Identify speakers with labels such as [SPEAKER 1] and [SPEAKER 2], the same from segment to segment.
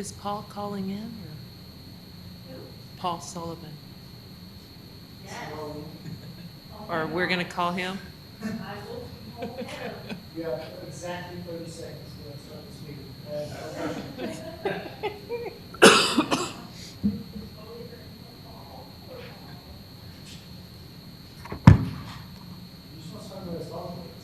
[SPEAKER 1] Is Paul calling in? Or? Paul Sullivan.
[SPEAKER 2] Yes.
[SPEAKER 1] Or we're going to call him?
[SPEAKER 2] I will hold him.
[SPEAKER 3] You have exactly 30 seconds to start this meeting. You just want to talk about his love rates.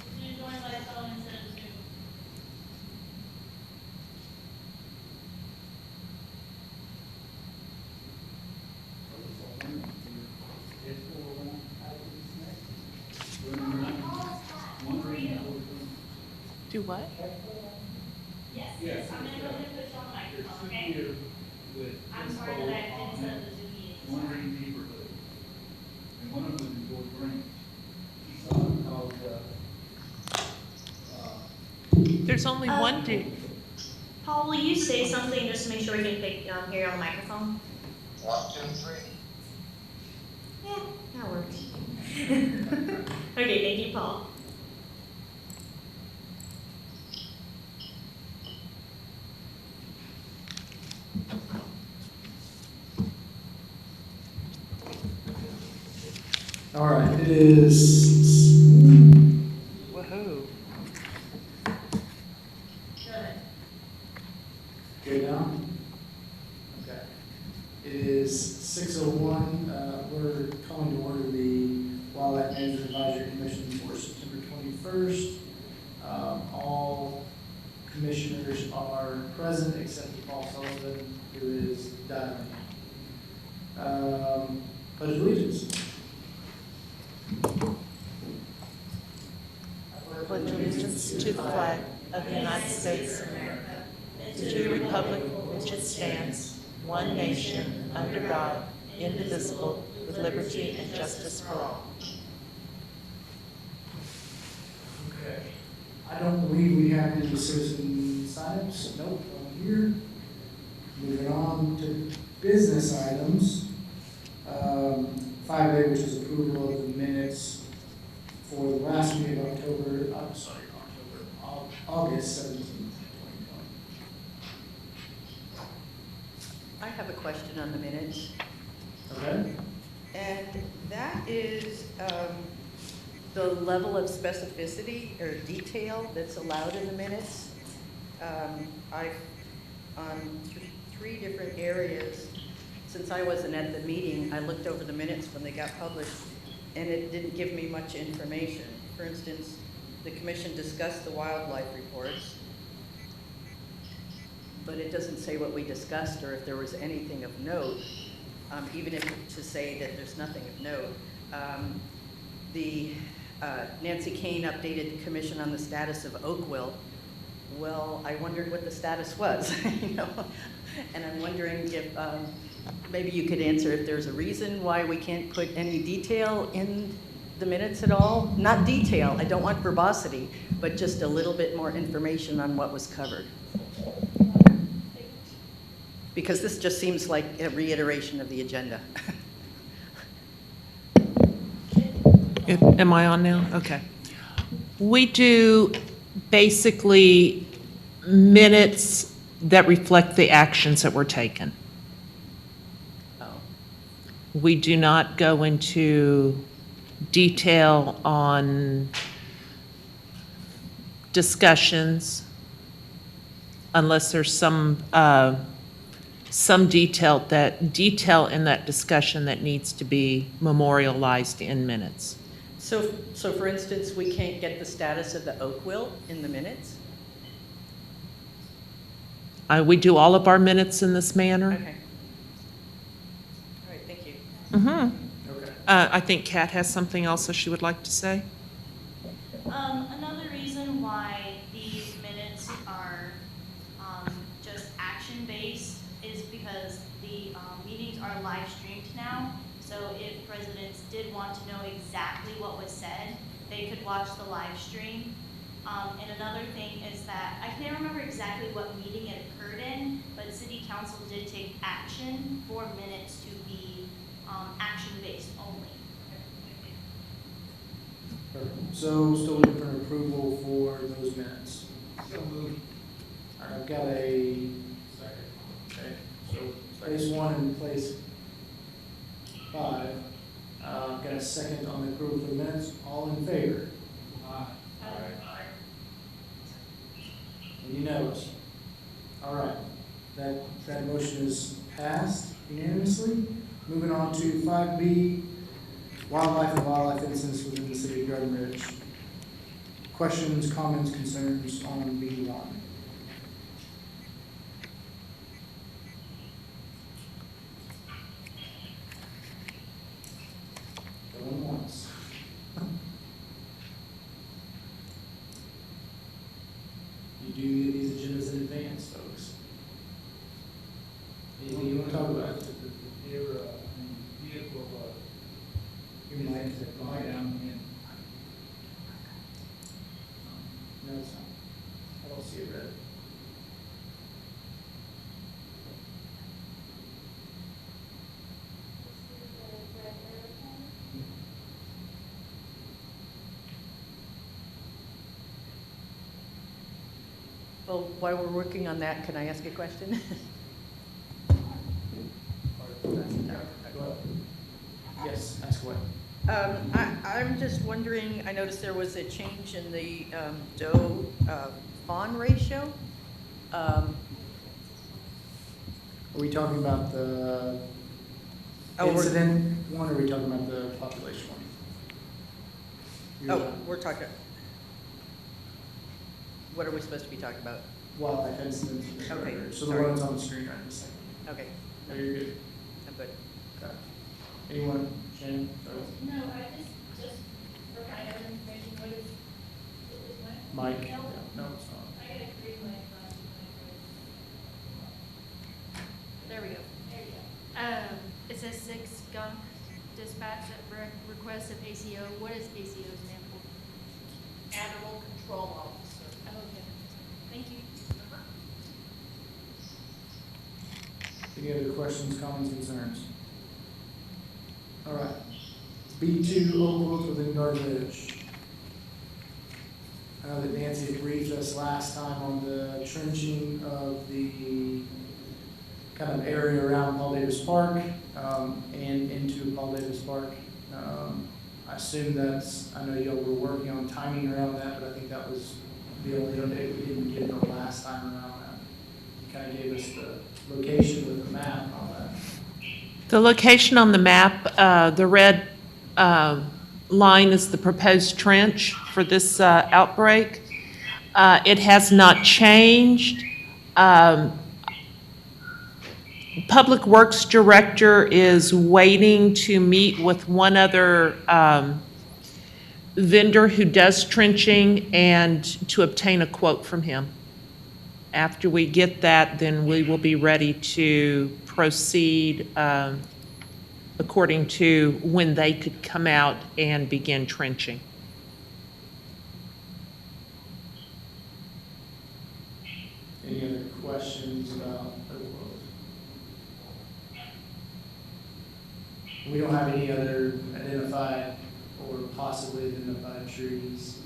[SPEAKER 2] If you join by phone instead of Zoom.
[SPEAKER 1] Do what?
[SPEAKER 2] Yes, I'm gonna go ahead and put you on the microphone, okay? I'm sorry that I didn't set up the Zoom meeting.
[SPEAKER 4] Wandering neighborhood. And one of them is Fort Branch. Someone called,
[SPEAKER 1] There's only one dude.
[SPEAKER 2] Paul, will you say something just to make sure we can hear you on the microphone?
[SPEAKER 5] 1, 2, 3.
[SPEAKER 2] Yeah, that works. Okay, thank you, Paul.
[SPEAKER 3] All right, it is.
[SPEAKER 1] Woohoo.
[SPEAKER 2] Good.
[SPEAKER 3] Good now? Okay. It is 6:01. We're calling to order the Wildlife Management Advisory Commission for September 21st. All commissioners are present except Paul Sullivan, who is dialing. Pledge allegiance.
[SPEAKER 1] Pledge allegiance to the flag of the United States of America, to the republic which it stands, one nation, under God, indivisible, with liberty and justice for all.
[SPEAKER 3] Okay. I don't believe we have any citizen sign-ups. Nope, on here. Moving on to business items. 5A, which is approval of the minutes for the last meeting of August 17th, 2020.
[SPEAKER 6] I have a question on the minutes,
[SPEAKER 3] Okay?
[SPEAKER 6] and that is the level of specificity or detail that's allowed in the minutes. I've, on three different areas, since I wasn't at the meeting, I looked over the minutes when they got published, and it didn't give me much information. For instance, the commission discussed the wildlife reports, but it doesn't say what we discussed or if there was anything of note, even if to say that there's nothing of note. Nancy Kane updated the commission on the status of Oakville. Well, I wondered what the status was, you know, and I'm wondering if maybe you could answer if there's a reason why we can't put any detail in the minutes at all. Not detail, I don't want verbosity, but just a little bit more information on what was covered. Because this just seems like a reiteration of the agenda.
[SPEAKER 1] Am I on now? Okay. We do basically minutes that reflect the actions that were taken.
[SPEAKER 6] Oh.
[SPEAKER 1] We do not go into detail on discussions unless there's some detail in that discussion that needs to be memorialized in minutes.
[SPEAKER 6] So for instance, we can't get the status of the Oakville in the minutes?
[SPEAKER 1] We do all of our minutes in this manner.
[SPEAKER 6] Okay. All right, thank you.
[SPEAKER 3] Okay.
[SPEAKER 1] I think Kat has something else that she would like to say.
[SPEAKER 2] Another reason why these minutes are just action-based is because the meetings are live streamed now. So if residents did want to know exactly what was said, they could watch the live stream. And another thing is that, I can't remember exactly what meeting it occurred in, but city council did take action for minutes to be, action-based only.
[SPEAKER 3] Perfect. So still looking for approval for those minutes.
[SPEAKER 4] So moved.
[SPEAKER 3] All right, I've got a, okay, so place 1 and place 5. I've got a second on the approval for the minutes. All in favor?
[SPEAKER 4] Aye.
[SPEAKER 3] Unanimous. All right, that motion is passed unanimously. Moving on to 5B, wildlife and wildlife incidents within the city of Garden Ridge. Questions, comments, concerns on B1? Going once. You do get these agendas in advance, folks. Anything you want to talk about?
[SPEAKER 4] Vehicle,
[SPEAKER 3] You might.
[SPEAKER 4] lie down in.
[SPEAKER 3] No, it's not. I don't see it red.
[SPEAKER 6] Well, while we're working on that, can I ask a question?
[SPEAKER 3] Go ahead. Yes, ask away.
[SPEAKER 6] I'm just wondering, I noticed there was a change in the doe fawn ratio.
[SPEAKER 3] Are we talking about the
[SPEAKER 6] Oh,
[SPEAKER 3] incident one, or are we talking about the population one?
[SPEAKER 6] Oh, we're talking, what are we supposed to be talking about?
[SPEAKER 3] Wildlife incidents.
[SPEAKER 6] Okay,
[SPEAKER 3] So the
[SPEAKER 6] sorry.
[SPEAKER 3] ones on the screen right this second.
[SPEAKER 6] Okay,
[SPEAKER 3] No, you're good.
[SPEAKER 6] I'm good.
[SPEAKER 3] Okay. Anyone? Shannon? Sorry.
[SPEAKER 5] No, I just for my own information, what is my?
[SPEAKER 3] Mike? Yeah, no, it's not.
[SPEAKER 5] I gotta create my class.
[SPEAKER 2] There we go.
[SPEAKER 5] There you go.
[SPEAKER 7] It says 6 skunk dispatch at request of ACO. What does ACO stand for?
[SPEAKER 1] Animal Control Officer.
[SPEAKER 7] Oh, okay. Thank you.
[SPEAKER 3] Any other questions, comments, concerns? All right. B2, local roads within Garden Ridge. I know that Nancy had briefed us last time on the trenching of the kind of area around Paul Davis Park, and into Paul Davis Park. I assume that's, I know y'all were working on timing around that, but I think that was the only update we didn't get the last time around that. You kind of gave us the location with the map and all that.
[SPEAKER 1] The location on the map, the red line is the proposed trench for this outbreak. It has not changed. Public Works Director is waiting to meet with one other vendor who does trenching and to obtain a quote from him. After we get that, then we will be ready to proceed according to when they could come out and begin trenching.
[SPEAKER 3] Any other questions about the road? We don't have any other identified or possibly identified trees.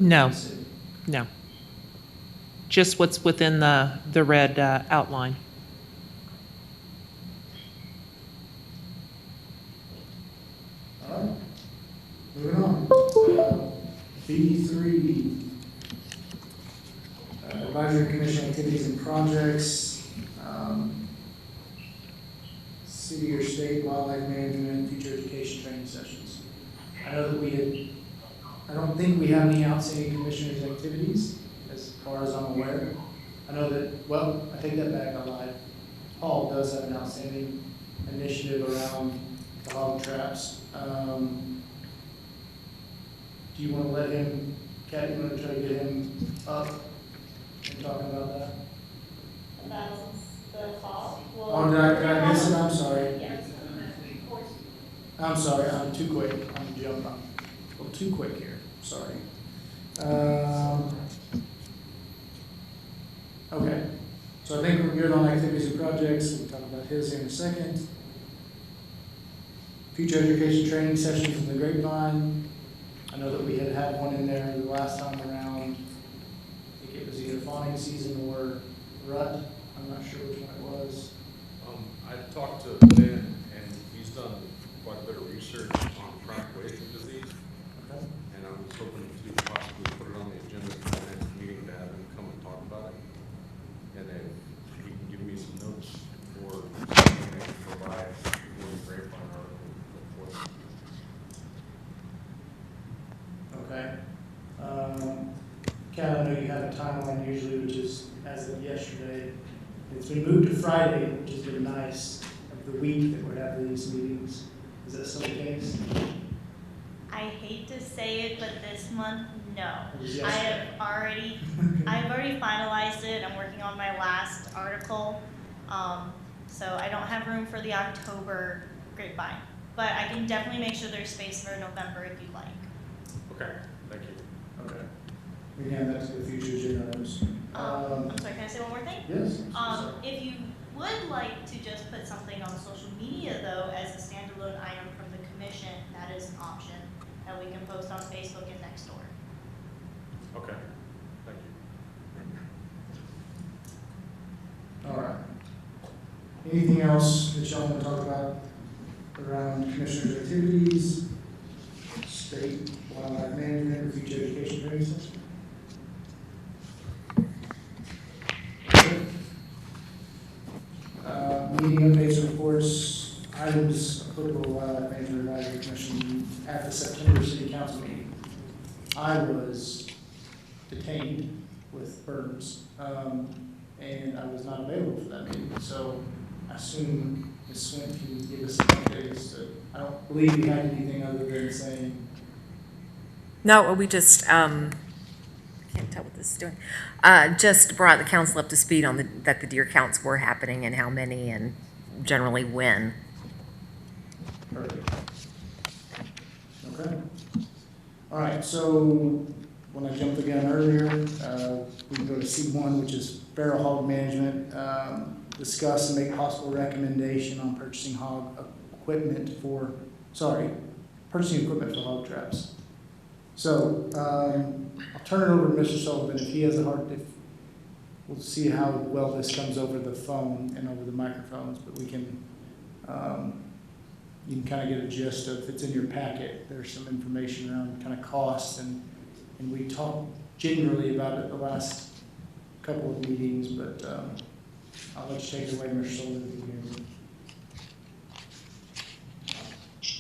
[SPEAKER 1] No,
[SPEAKER 3] in the city.
[SPEAKER 1] no. Just what's within the red outline.
[SPEAKER 3] All right, moving on. B3, Advisory Commission activities and projects, city or state wildlife management, future education training sessions. I know that I don't think we have any outstanding commissioners' activities, as far as I'm aware. I know that, well, I take that back, I lied. Paul does have an outstanding initiative around the hog traps. Do you want to let him, Kat, you want to try to get him up and talking about that?
[SPEAKER 5] About the fall.
[SPEAKER 3] Oh, did I miss it? I'm sorry.
[SPEAKER 5] Yes, of course.
[SPEAKER 3] I'm sorry, I'm too quick. I'm a little too quick here, sorry. Okay, so I think we're good on activities and projects. We'll talk about his here in a second. Future education training sessions in the Grapevine. I know that we had one in there the last time around. I think it was either fawning season or rut. I'm not sure which one it was.
[SPEAKER 8] I talked to Ben, and he's done quite a bit of research on chronic wasting disease,
[SPEAKER 3] Okay.
[SPEAKER 8] and I was hoping to possibly put it on the agenda for the next meeting to have him come and talk about it. And then he can give me some notes for something they can provide for the Grapevine article.
[SPEAKER 3] Okay. Kat, I know you have a timeline usually, which is as of yesterday. It's been moved to Friday, which has been nice, of the week that we're having these meetings. Is that still the case?
[SPEAKER 2] I hate to say it, but this month, no.
[SPEAKER 3] It was
[SPEAKER 2] I
[SPEAKER 3] yesterday.
[SPEAKER 2] have already finalized it. I'm working on my last article. So I don't have room for the October Grapevine. But I can definitely make sure there's space for November if you'd like.
[SPEAKER 8] Okay, thank you.
[SPEAKER 3] Okay. We can add that to the future agenda items.
[SPEAKER 2] I'm sorry, can I say one more thing?
[SPEAKER 3] Yes.
[SPEAKER 2] If you would like to just put something on social media though, as a standalone item from the commission, that is an option that we can post on Facebook and Nextdoor.
[SPEAKER 8] Okay, thank you.
[SPEAKER 3] All right. Anything else that y'all want to talk about around commissioners' activities, state wildlife management, or future education training session? Meeting updates and reports, items applicable to Wildlife Management Advisory Commission at the September City Council meeting. I was detained with burns, and I was not available for that meeting, so I assume Ms. Swint can give us some updates. I don't believe we had anything other than saying,
[SPEAKER 9] No, we just, I can't tell what this is doing, just brought the council up to speed on that the deer counts were happening and how many and generally when.
[SPEAKER 3] perfect. Okay. All right, so when I jumped the gun earlier, we can go to C1, which is feral hog management. Discuss and make possible recommendation on purchasing equipment for hog traps. So, I'll turn it over to Mr. Sullivan if he has we'll see how well this comes over the phone and over the microphones, but we can, you can kind of get a gist of, it's in your packet, there's some information around kind of costs, and we talked generally about it the last couple of meetings, but I'll let you take it away, Mr. Sullivan.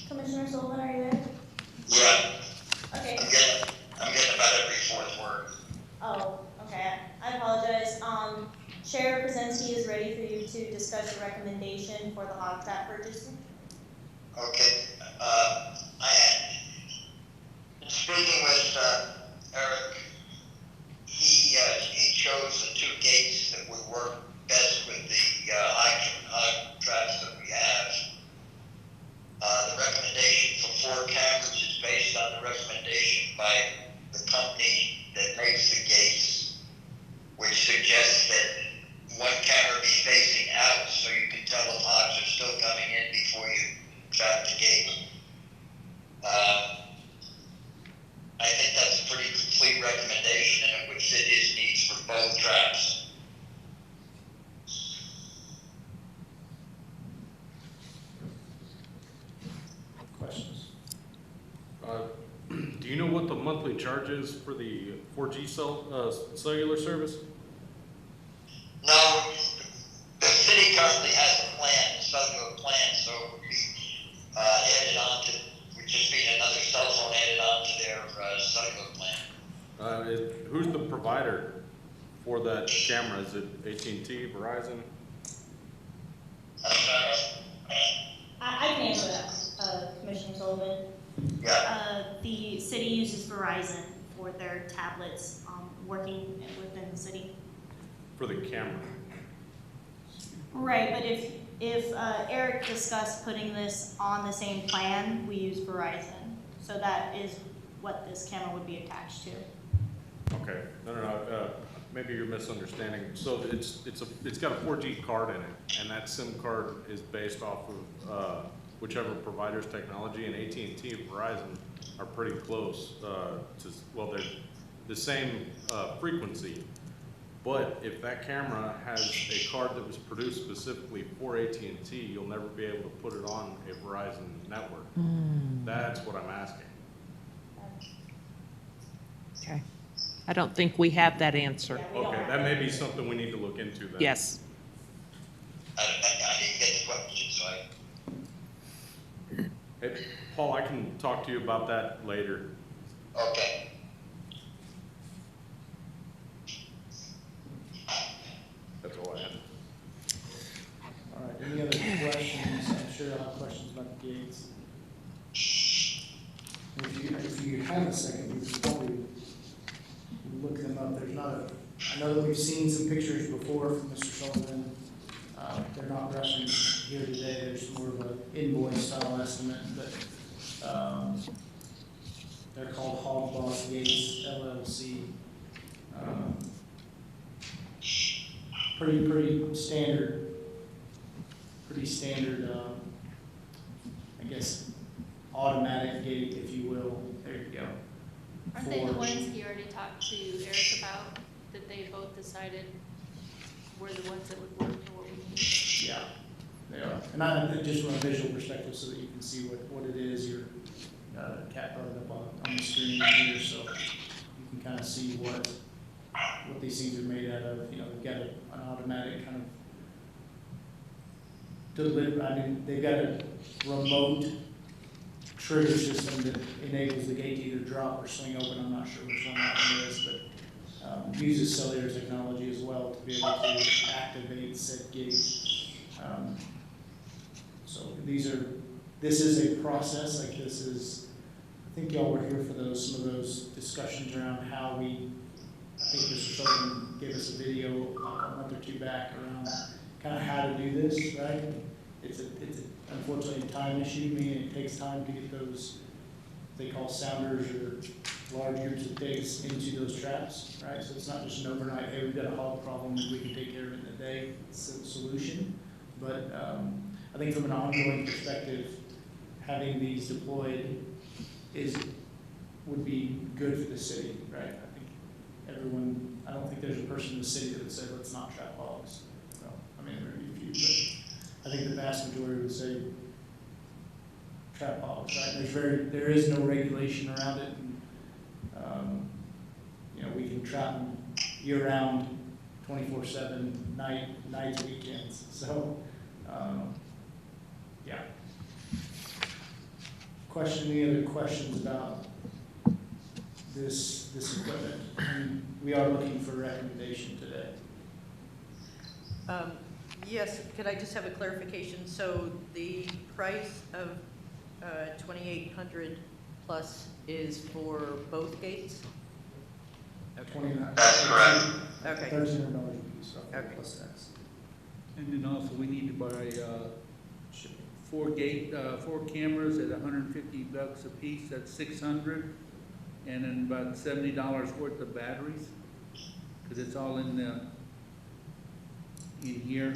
[SPEAKER 5] Commissioner Sullivan, are you there?
[SPEAKER 10] Yeah,
[SPEAKER 5] Okay.
[SPEAKER 10] I'm getting about every fourth word.
[SPEAKER 2] Oh, okay, I apologize. Chair Krasinski is ready for you to discuss the recommendation for the hog trap purchasing.
[SPEAKER 10] Okay, I had been speaking with Eric. He chose the two gates that would work best with the hog traps that we have. The recommendation for 4 cameras is based on the recommendation by the company that makes the gates, which suggests that one camera be facing out so you can tell if hogs are still coming in before you trap the gate. I think that's a pretty complete recommendation, and it would fit his needs for both traps.
[SPEAKER 3] Questions?
[SPEAKER 8] Do you know what the monthly charge is for the 4G cellular service?
[SPEAKER 10] No, the city currently has a plan, a cellular plan, so it would be added on to, would just be another cell phone added on to their cellular plan.
[SPEAKER 8] Who's the provider for that camera? Is it AT&T, Verizon?
[SPEAKER 2] I can answer that, Commissioner Sullivan.
[SPEAKER 10] Yeah,
[SPEAKER 2] The city uses Verizon for their tablets, working within the city.
[SPEAKER 8] For the camera?
[SPEAKER 2] Right, but if Eric discussed putting this on the same plan, we use Verizon. So that is what this camera would be attached to.
[SPEAKER 8] Okay, no, maybe you're misunderstanding. So it's got a 4G card in it, and that SIM card is based off of, whichever provider's technology, and AT&T and Verizon are pretty close, well, they're the same, frequency. But if that camera has a card that was produced specifically for AT&T, you'll never be able to put it on a Verizon network. That's what I'm asking.
[SPEAKER 1] Okay. I don't think we have that answer.
[SPEAKER 8] Okay, that may be something we need to look into then.
[SPEAKER 1] Yes.
[SPEAKER 10] I didn't get the question, so
[SPEAKER 8] Hey, Paul, I can talk to you about that later.
[SPEAKER 10] okay.
[SPEAKER 8] That's all I have.
[SPEAKER 3] All right, any other questions? I'm sure I'll have questions about the gates. If you have a second, we could probably look them up. There's not a, I know that we've seen some pictures before from Mr. Sullivan. They're not referenced here today. There's more of an invoice style estimate, but they're called Hog Boss Gates LLC. Pretty standard, I guess, automatic gate, if you will. There you go.
[SPEAKER 7] Aren't they the ones he already talked to Eric about, that they both decided were the ones that would work for what we need?
[SPEAKER 3] Yeah, they are. And I, just from a visual perspective, so that you can see what it is, your cat brought it up on the screen here, so you can kind of see what these things are made out of. You know, they've got an automatic kind of deliver. I mean, they've got a remote trigger system that enables the gate to either drop or swing open. I'm not sure which one that one is, but uses cellular technology as well to be able to activate said gate. So this is a process. Like this is, I think y'all were here for some of those discussions around how we. I think Mr. Sullivan gave us a video a month or two back around kind of how to do this, right? It's unfortunately a time issue, meaning it takes time to get those, they call sounders or large groups of pigs into those traps, right? So it's not just an overnight, hey, we've got a hog problem, we can take care of it in a day, it's a solution. But I think from an ongoing perspective, having these deployed would be good for the city, right? I think everyone, I don't think there's a person in the city that would say, let's not trap hogs. Well, I mean, there may be a few, but I think the vast majority would say trap hogs, right? There is no regulation around it. And, you know, we can trap them year-round, 24/7, nights, weekends. So, yeah. Any other questions about this equipment? And we are looking for a recommendation today.
[SPEAKER 6] Yes, could I just have a clarification? So the price of 2,800 plus is for both gates?
[SPEAKER 10] That's correct.
[SPEAKER 6] Okay.
[SPEAKER 3] $1,300 a piece, roughly,
[SPEAKER 6] Okay.
[SPEAKER 3] plus tax.
[SPEAKER 4] And then also, we need to buy, 4 cameras at $150 a piece, that's 600. And then about $70 worth of batteries, because it's all in here.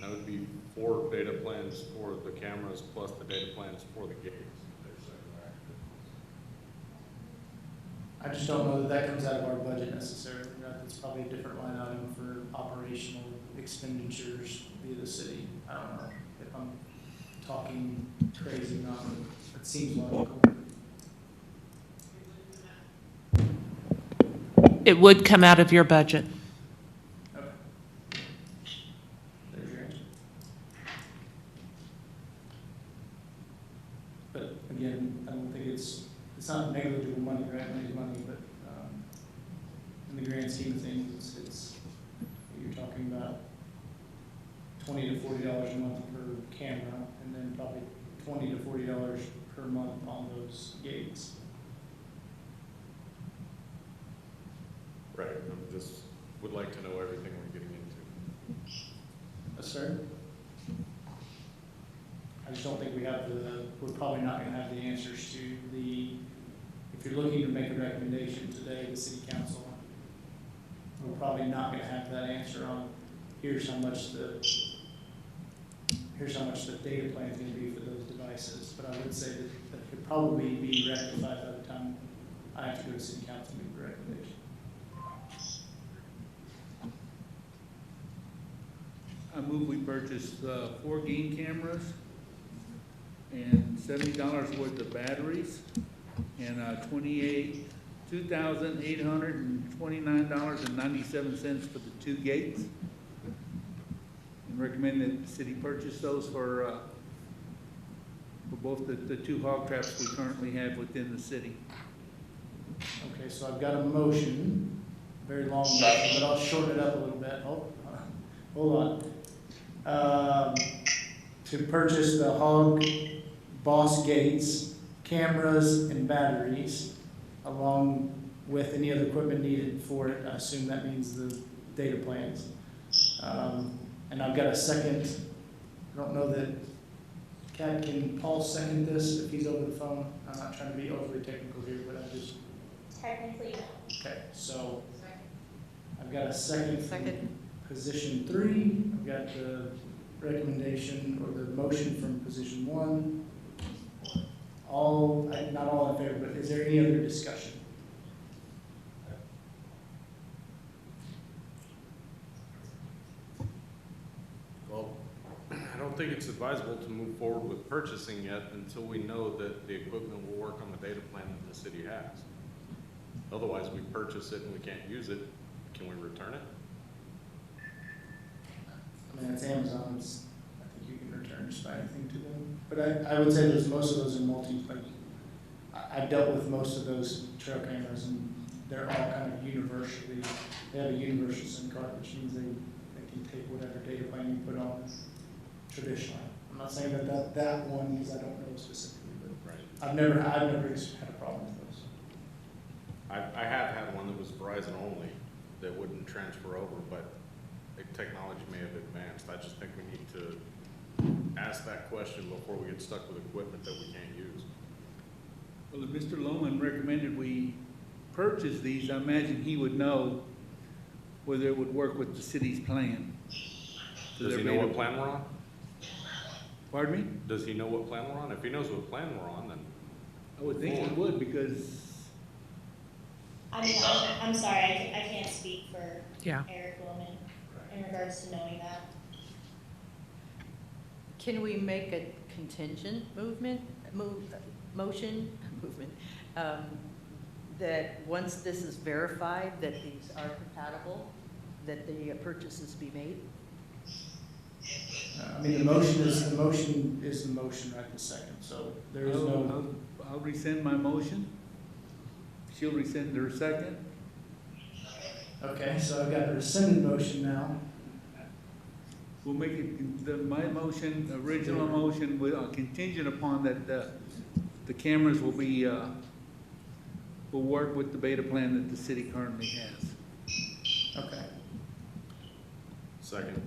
[SPEAKER 8] That would be 4 data plans for the cameras plus the data plans for the gates.
[SPEAKER 3] I just don't know that comes out of our budget necessarily. Right? That's probably a different line item for operational expenditures via the city. I don't know if I'm talking crazy numbers. It seems logical.
[SPEAKER 1] It would come out of your budget.
[SPEAKER 3] Okay. There's your answer. But again, I don't think it's not negligible money, right? Money's money, but in the grand scheme of things, it's you're talking about $20 to $40 a month per camera, and then probably $20 to $40 per month on those gates.
[SPEAKER 8] Right, I just would like to know everything we're getting into.
[SPEAKER 3] Yes, sir. I just just don't think we're probably not gonna have the answers to if you're looking to make a recommendation today, the city council, we're probably not gonna have that answer on, here's how much the data plan is gonna be for those devices. But I would say that could probably be rectified by the time I have to go to city council and make the recommendation.
[SPEAKER 4] I move we purchase 4 game cameras and $70 worth of batteries and $2,829.97 for the 2 gates. And recommend that the city purchase those for both the 2 hog traps we currently have within the city.
[SPEAKER 3] Okay, so I've got a motion, very long motion, but I'll shorten it up a little bit. Hold on. To purchase the Hog Boss gates, cameras, and batteries, along with any other equipment needed for it. I assume that means the data plans. And I've got a second. I don't know that, can Paul second this if he's over the phone? I'm not trying to be overly technical here, but I just,
[SPEAKER 5] Technically, no.
[SPEAKER 3] okay, so I've got a second.
[SPEAKER 6] Second.
[SPEAKER 3] Position 3, I've got the recommendation or the motion from position 1. Not all in favor, but is there any other discussion?
[SPEAKER 8] Well, I don't think it's advisable to move forward with purchasing yet until we know that the equipment will work on the data plan that the city has. Otherwise, we purchase it and we can't use it, can we return it?
[SPEAKER 3] I mean, it's Amazon, I think you can return just about anything to them. But I would say most of those are I've dealt with most of those trail cameras, and they're all kind of universally, they have a universal SIM card, which means they can take whatever data plan you put on traditionally. I'm not saying that one, because I don't know specifically, but
[SPEAKER 8] Right.
[SPEAKER 3] I've never had a problem with those.
[SPEAKER 8] I have had one that was Verizon only that wouldn't transfer over, but the technology may have advanced. I just think we need to ask that question before we get stuck with equipment that we can't use.
[SPEAKER 4] Well, if Mr. Lohman recommended we purchase these, I imagine he would know whether it would work with the city's plan.
[SPEAKER 8] Does he know what plan we're on?
[SPEAKER 4] Pardon me?
[SPEAKER 8] Does he know what plan we're on? If he knows what plan we're on, then
[SPEAKER 4] I would think he would, because
[SPEAKER 5] I mean, I'm sorry, I can't speak for
[SPEAKER 9] Yeah.
[SPEAKER 5] Eric Wilman in regards to knowing that.
[SPEAKER 6] Can we make a contingent motion, that once this is verified, that these are compatible, that the purchases be made?
[SPEAKER 3] I mean, the motion is the motion right this second, so there is no.
[SPEAKER 4] I'll rescind my motion. She'll rescind her second.
[SPEAKER 3] Okay, so I've got a rescinded motion now.
[SPEAKER 4] We'll make it, my motion, original motion, contingent upon that the cameras will be, will work with the beta plan that the city currently has.
[SPEAKER 3] Okay.
[SPEAKER 8] second.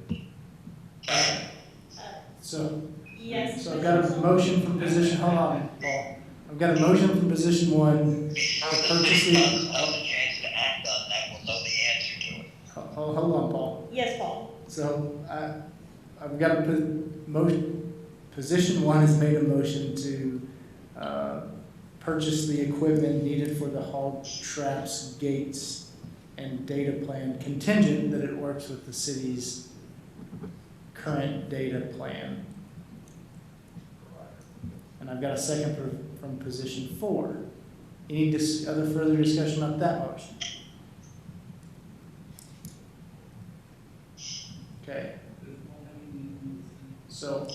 [SPEAKER 3] So,
[SPEAKER 5] Yes.
[SPEAKER 3] so I've got a motion from position, hold on, Paul. I've got a motion from position 1 to purchase the,
[SPEAKER 10] Another chance to act on that, we'll know the answer to it.
[SPEAKER 3] hold on, Paul.
[SPEAKER 5] Yes, Paul.
[SPEAKER 3] So I've got a motion, position 1 has made a motion to purchase the equipment needed for the hog traps, gates, and data plan contingent that it works with the city's current data plan. And I've got a second from position 4. Any other further discussion about that motion? Okay. So,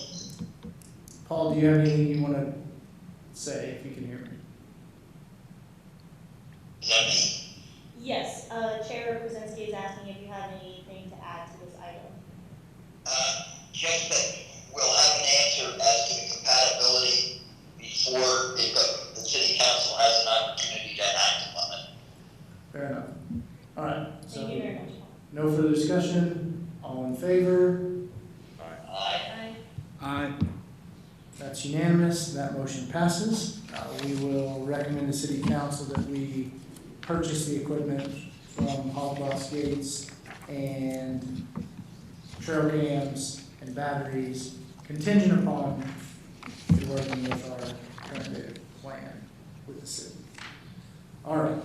[SPEAKER 3] Paul, do you have anything you want to say, if you can hear me?
[SPEAKER 10] Is that me?
[SPEAKER 5] Yes, Chair Krasinski is asking if you have anything to add to this item.
[SPEAKER 10] Just that we'll have an answer as to the compatibility before the city council has an opportunity to act upon it.
[SPEAKER 3] Fair enough. All right, so
[SPEAKER 5] Thank you very much, Paul.
[SPEAKER 3] no further discussion. All in favor?
[SPEAKER 10] Aye.
[SPEAKER 4] Aye.
[SPEAKER 3] That That's unanimous, that motion passes. We will recommend to City Council that we purchase the equipment from Hall Boss Gates and trail cams and batteries contingent upon it working with our current data plan with the city. All right.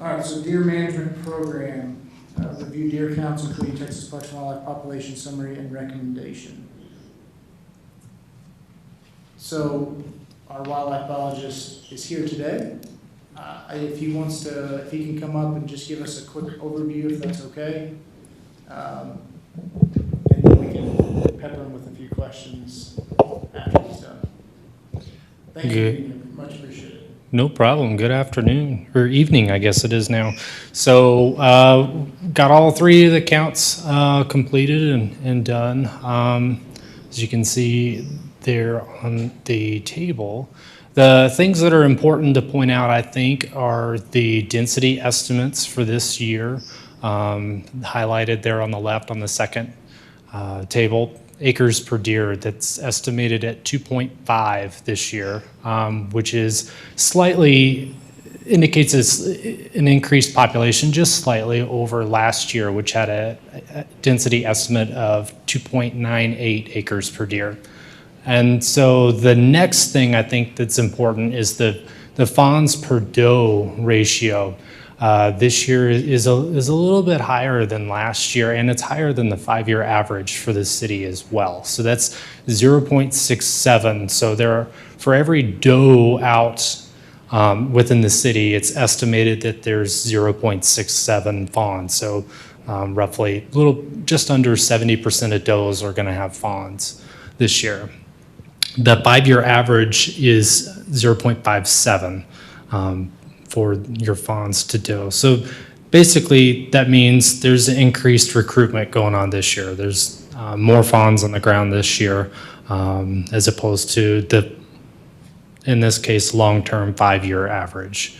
[SPEAKER 3] All right, so deer management program, review deer counts, including Texas Parks and Wildlife population summary and recommendation. So our wildlife biologist is here today. If he wants to, if he can come up and just give us a quick overview, if that's okay. And then we can pepper him with a few questions after he's done. Thank you, for being here. Much appreciated.
[SPEAKER 11] No problem. Good afternoon, or evening, I guess it is now. So, got all three of the counts completed and done. As you can see there on the table, the things that are important to point out, I think, are the density estimates for this year, highlighted there on the left on the second table. Acres per deer, that's estimated at 2.5 this year, which is slightly indicates an increased population just slightly over last year, which had a density estimate of 2.98 acres per deer. And so the next thing I think that's important is the fawns per doe ratio. This year is a little bit higher than last year, and it's higher than the 5-year average for the city as well. So that's 0.67. So there are, for every doe out within the city, it's estimated that there's 0.67 fawns. So roughly a little, just under 70% of does are going to have fawns this year. The 5-year average is 0.57. For your fawns to doe. So basically that means there's an increased recruitment going on this year. There's more fawns on the ground this year as opposed to the, in this case, long-term 5-year average,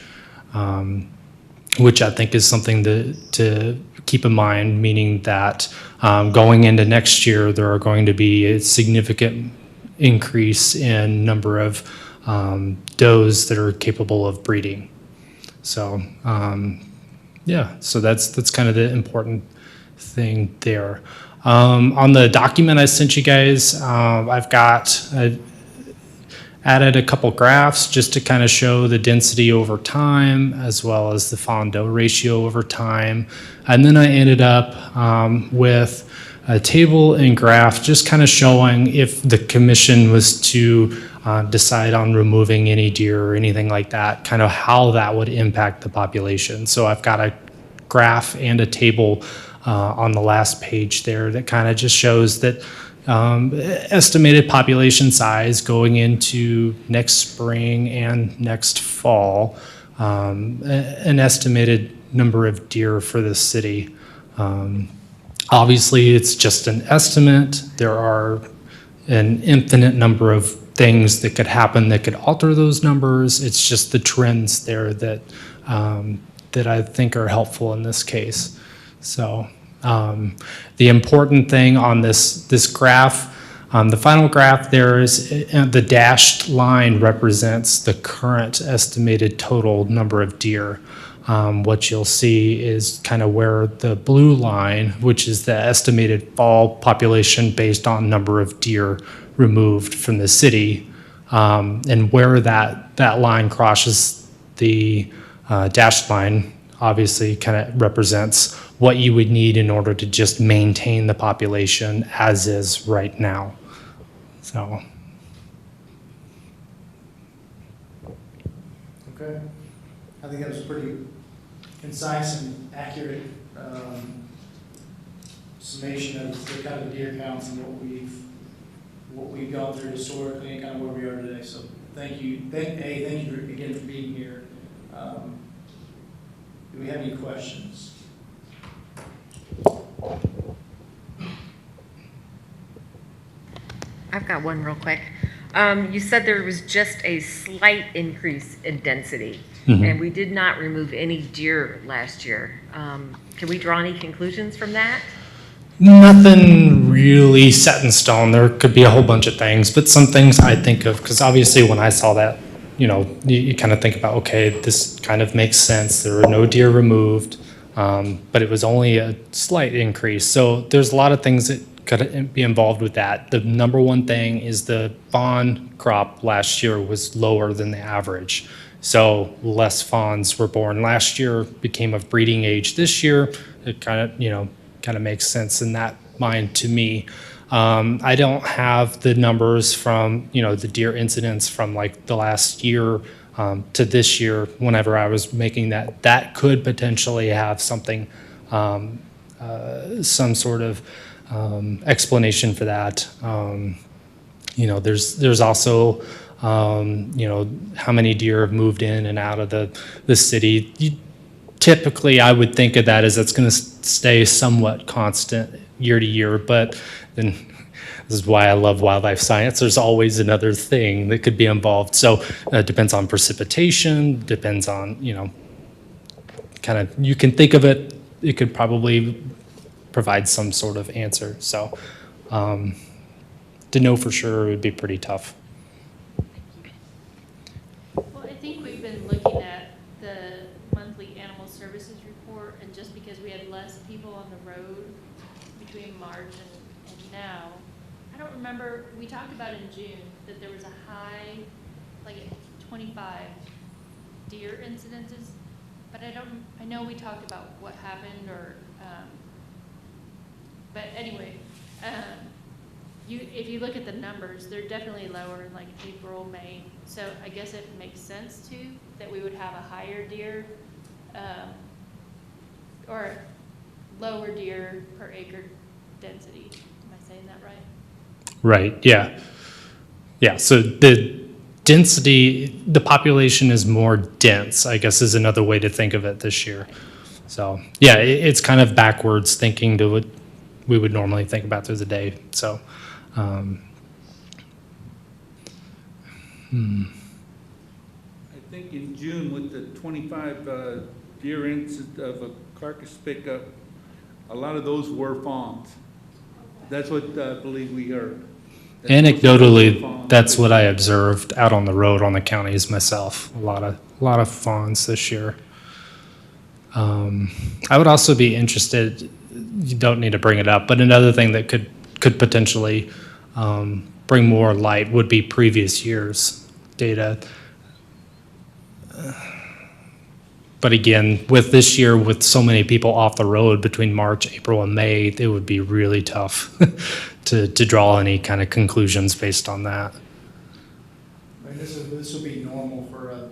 [SPEAKER 11] which I think is something to keep in mind, meaning that going into next year, there are going to be a significant increase in number of does that are capable of breeding. So, yeah, so that's kind of the important thing there. On the document I sent you guys, I've added a couple graphs just to kind of show the density over time as well as the fawn-doe ratio over time. And then I ended up with a table and graph just kind of showing if the commission was to decide on removing any deer or anything like that, kind of how that would impact the population. So I've got a graph and a table on the last page there that kind of just shows that estimated population size going into next spring and next fall, an estimated number of deer for the city. Obviously, it's just an estimate. There are an infinite number of things that could happen that could alter those numbers. It's just the trends there that that I think are helpful in this case. So the important thing on this graph, the final graph there is the dashed line represents the current estimated total number of deer. What you'll see is kind of where the blue line, which is the estimated fall population based on number of deer removed from the city, and where that line crosses the dashed line, obviously kind of represents what you would need in order to just maintain the population as is right now. So.
[SPEAKER 3] Okay. I think that was pretty concise and accurate summation of the kind of deer counts and what we've gone through historically and kind of where we are today. So thank you. Thank you again for being here. Do we have any questions?
[SPEAKER 9] I've got one real quick. You said there was just a slight increase in density. And we did not remove any deer last year. Can we draw any conclusions from that?
[SPEAKER 11] Nothing really set in stone. There could be a whole bunch of things, but some things I think of, because obviously when I saw that, you kind of think about, okay, this kind of makes sense. There were no deer removed, but it was only a slight increase. So there's a lot of things that could be involved with that. The number one thing is the fawn crop last year was lower than the average. So less fawns were born last year, became of breeding age this year. It kind of makes sense in that mind to me. I don't have the numbers from, the deer incidents from like the last year to this year. Whenever I was making that could potentially have something, some sort of explanation for that. There's also, how many deer have moved in and out of the city. Typically, I would think of that as it's going to stay somewhat constant year to year, but then this is why I love wildlife science. There's always another thing that could be involved. So it depends on precipitation, depends on, kind of, you can think of it, it could probably provide some sort of answer. So to know for sure would be pretty tough.
[SPEAKER 7] Well, I think we've been looking at the monthly animal services report, and just because we had less people on the road between March and now, I don't remember, we talked about in June that there was a high, like 25 deer incidences, but I know we talked about what happened but anyway, if you look at the numbers, they're definitely lower in like April, May. So I guess it makes sense too that we would have a higher deer or lower deer per acre density. Am I saying that right?
[SPEAKER 11] Right, yeah. Yeah, so the density, the population is more dense, I guess is another way to think of it this year. So yeah, it's kind of backwards thinking to what we would normally think about through the day. So
[SPEAKER 4] I think in June with the 25 deer incident of a carcass pickup, a lot of those were fawns. That's what I believe we heard.
[SPEAKER 11] anecdotally, that's what I observed out on the road on the counties myself. A lot of fawns this year. I would also be interested, you don't need to bring it up, but another thing that could potentially bring more light would be previous years' data. But again, with this year, with so many people off the road between March, April, and May, it would be really tough to draw any kind of conclusions based on that.
[SPEAKER 3] I mean, this would be normal for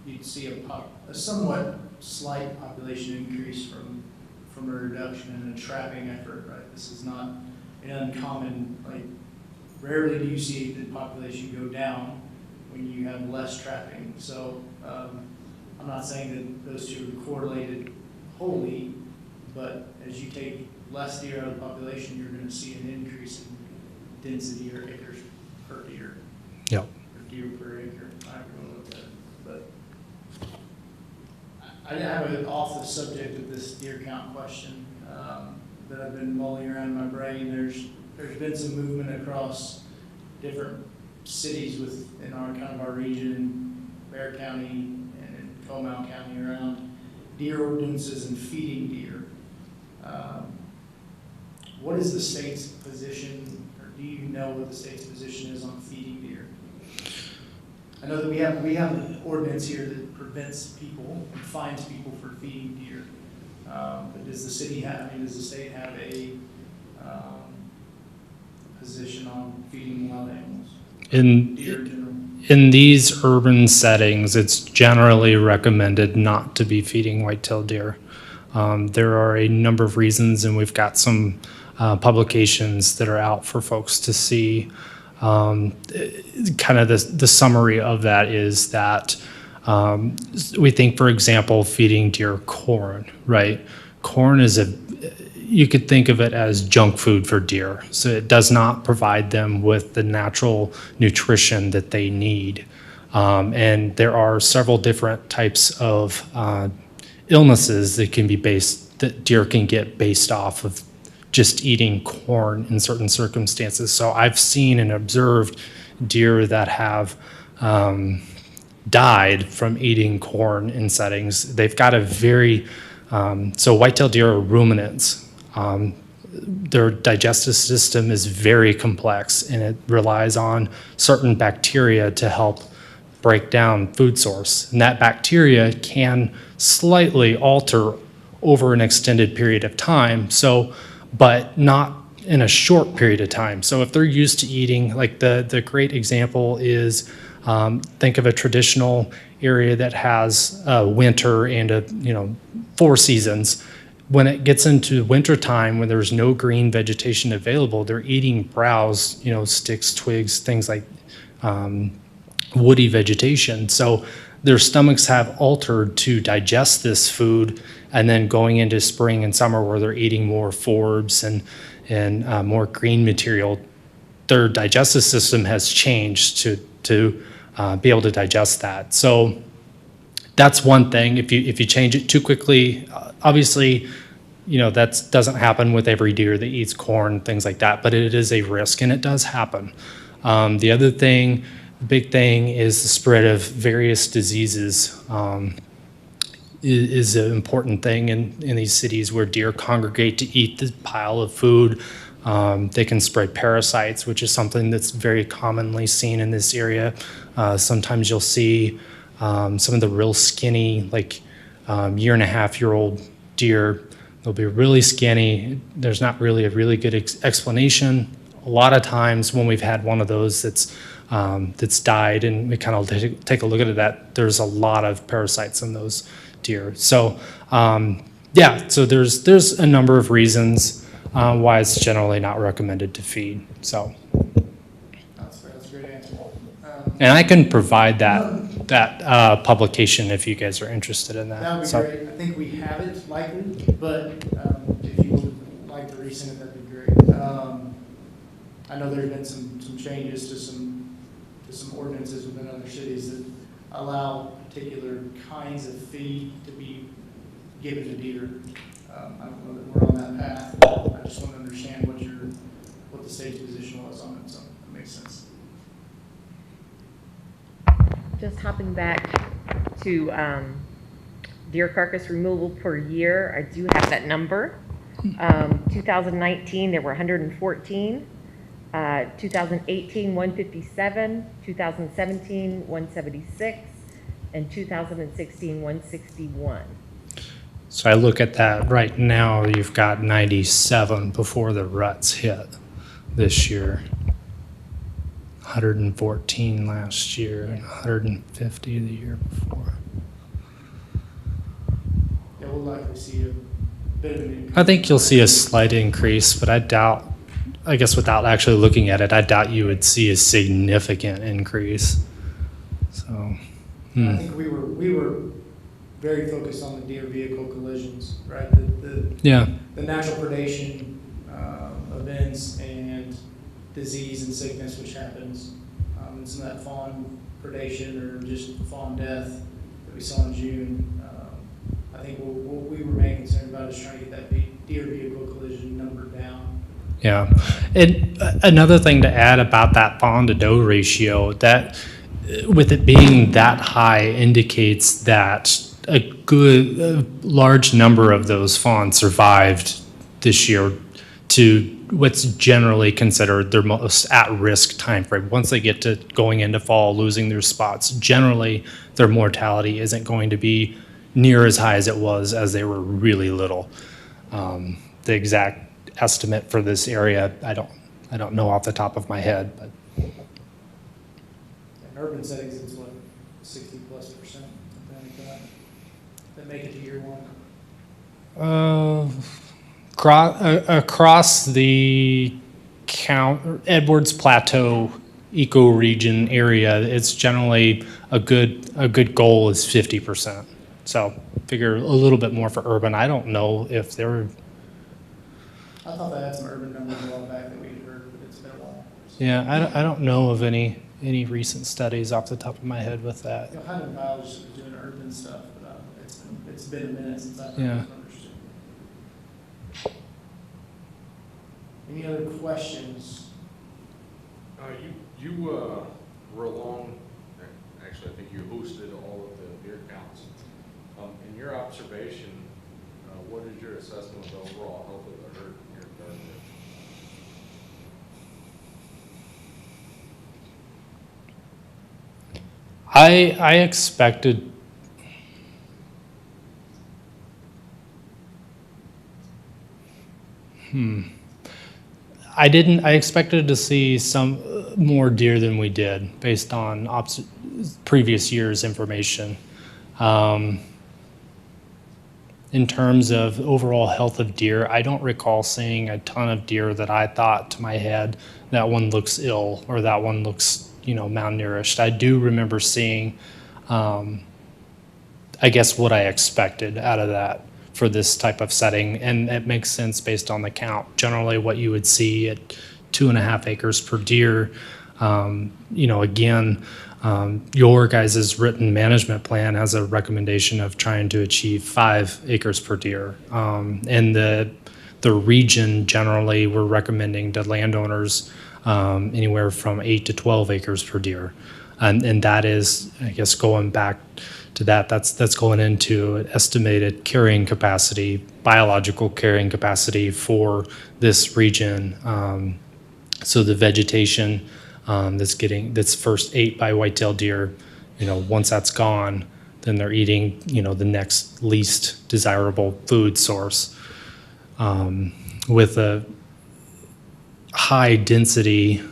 [SPEAKER 3] you'd see a somewhat slight population increase from a reduction in a trapping effort, right? This is not an uncommon, like, rarely do you see the population go down when you have less trapping. So I'm not saying that those two are correlated wholly, but as you take less deer out of the population, you're going to see an increase in density or acres per deer.
[SPEAKER 11] Yep.
[SPEAKER 3] Or deer per acre, I don't know what that is. But I have an off the subject of this deer count question that I've been mulling around in my brain. There's been some movement across different cities within our region, Bexar County and in Comal County, around deer ordinances and feeding deer. What is the state's position, or do you know what the state's position is on feeding deer? I know that we have an ordinance here that prevents people and fines people for feeding deer. But does the state have a position on feeding wild animals? Deer in general?
[SPEAKER 11] In these urban settings, it's generally recommended not to be feeding white-tailed deer. There are a number of reasons, and we've got some publications that are out for folks to see. Kind of the summary of that is that we think, for example, feeding deer corn, right? Corn is you could think of it as junk food for deer. So it does not provide them with the natural nutrition that they need. And there are several different types of illnesses that deer can get based off of just eating corn in certain circumstances. So I've seen and observed deer that have died from eating corn in settings. They've got a very, so whitetail deer are ruminants. Their digestive system is very complex, and it relies on certain bacteria to help break down food source. And that bacteria can slightly alter over an extended period of time, but not in a short period of time. So if they're used to eating, like the great example is, think of a traditional area that has winter and 4 seasons. When it gets into winter time, when there's no green vegetation available, they're eating browse, sticks, twigs, things like woody vegetation. So their stomachs have altered to digest this food, and then going into spring and summer where they're eating more forbs and more green material, their digestive system has changed to be able to digest that. So that's one thing. If you change it too quickly, obviously, that doesn't happen with every deer that eats corn, things like that, but it is a risk, and it does happen. The other thing, the big thing, is the spread of various diseases. Is an important thing in these cities where deer congregate to eat the pile of food. They can spread parasites, which is something that's very commonly seen in this area. Sometimes you'll see some of the real skinny, like 1.5-year-old deer. They'll be really skinny. There's not really a really good explanation. A lot of times when we've had one of those that's died, and we kind of take a look at that, there's a lot of parasites in those deer. So so there's a number of reasons why it's generally not recommended to feed. So,
[SPEAKER 3] That's a great answer.
[SPEAKER 11] and I can provide that publication if you guys are interested in that.
[SPEAKER 3] That would be
[SPEAKER 11] So-
[SPEAKER 3] great. I think we have it likely, but if you would like to resend it, that'd be great. I know there's been some changes to some ordinances within other cities that allow particular kinds of feed to be given to deer. I don't know that we're on that path. I just want to understand what the state's position was on it, so that makes sense.
[SPEAKER 9] Just hopping back to deer carcass removal per year, I do have that number. 2019, there were 114. 2018, 157. 2017, 176. And 2016, 161.
[SPEAKER 11] So I look at that right now, you've got 97 before the ruts hit this year. 114 last year and 150 the year before.
[SPEAKER 3] Yeah, we'll likely see a bit of an increase.
[SPEAKER 11] I think you'll see a slight increase, but I guess without actually looking at it, I doubt you would see a significant increase. So,
[SPEAKER 3] I think we were very focused on the deer vehicle collisions, right?
[SPEAKER 11] yeah.
[SPEAKER 3] The natural predation events and disease and sickness which happens, and some of that fawn predation or just fawn death that we saw in June. I think what we were mainly concerned about is trying to get that deer vehicle collision number down.
[SPEAKER 11] Yeah. And another thing to add about that fawn to doe ratio, that with it being that high indicates that a large number of those fawns survived this year to what's generally considered their most at-risk time frame. Once they get to going into fall, losing their spots, generally their mortality isn't going to be near as high as it was as they were really little. The exact estimate for this area, I don't know off the top of my head, but
[SPEAKER 3] In urban settings, it's what, 60+%, something like that make it to year one.
[SPEAKER 11] Across the Edwards Plateau ecoregion area, it's generally a good goal is 50%. So figure a little bit more for urban. I don't know if they're.
[SPEAKER 3] I thought they had some urban numbers a while back that we had heard, but it's been a while.
[SPEAKER 11] Yeah, I don't know of any any recent studies off the top of my head with that.
[SPEAKER 3] You know, Hyman Kyle was doing urban stuff, but it's been a minute since I've
[SPEAKER 11] Yeah.
[SPEAKER 3] understood. Any other questions?
[SPEAKER 8] You were along, actually, I think you hosted all of the deer counts. In your observation, what is your assessment of the overall health of the herd here in Gardner?
[SPEAKER 11] I expected. I expected to see some more deer than we did based on previous year's information. In terms of overall health of deer, I don't recall seeing a ton of deer that I thought to my head, that one looks ill or that one looks, malnourished. I do remember seeing, I guess, what I expected out of that for this type of setting, and it makes sense based on the count. Generally, what you would see at 2.5 acres per deer, again, your guys' written management plan has a recommendation of trying to achieve 5 acres per deer. And the region generally, we're recommending to landowners anywhere from 8 to 12 acres per deer. And that is, I guess, going back to that's going into an estimated carrying capacity, biological carrying capacity for this region. So the vegetation that's first ate by white-tailed deer, once that's gone, then they're eating, the next least desirable food source. With a high density,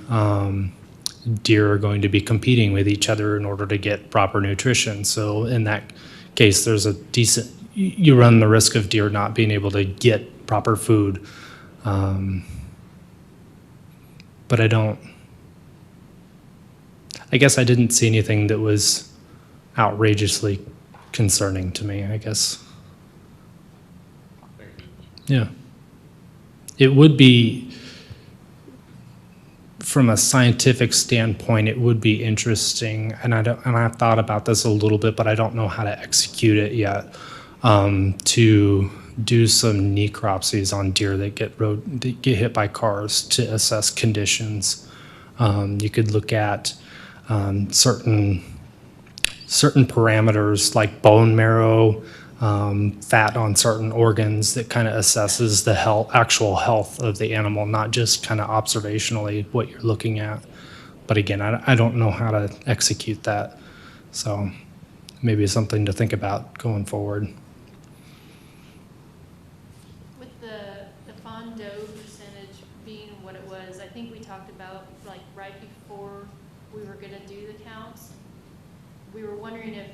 [SPEAKER 11] deer are going to be competing with each other in order to get proper nutrition. So in that case, there's you run the risk of deer not being able to get proper food. But I guess I didn't see anything that was outrageously concerning to me, I guess. Yeah. It would be, from a scientific standpoint, it would be interesting, and I've thought about this a little bit, but I don't know how to execute it yet, to do some necropsies on deer that get hit by cars to assess conditions. You could look at certain parameters like bone marrow, fat on certain organs that kind of assesses the actual health of the animal, not just kind of observationally what you're looking at. But again, I don't know how to execute that. So maybe something to think about going forward.
[SPEAKER 7] With the fawn doe percentage being what it was, I think we talked about, like, right before we were gonna do the counts, we were wondering if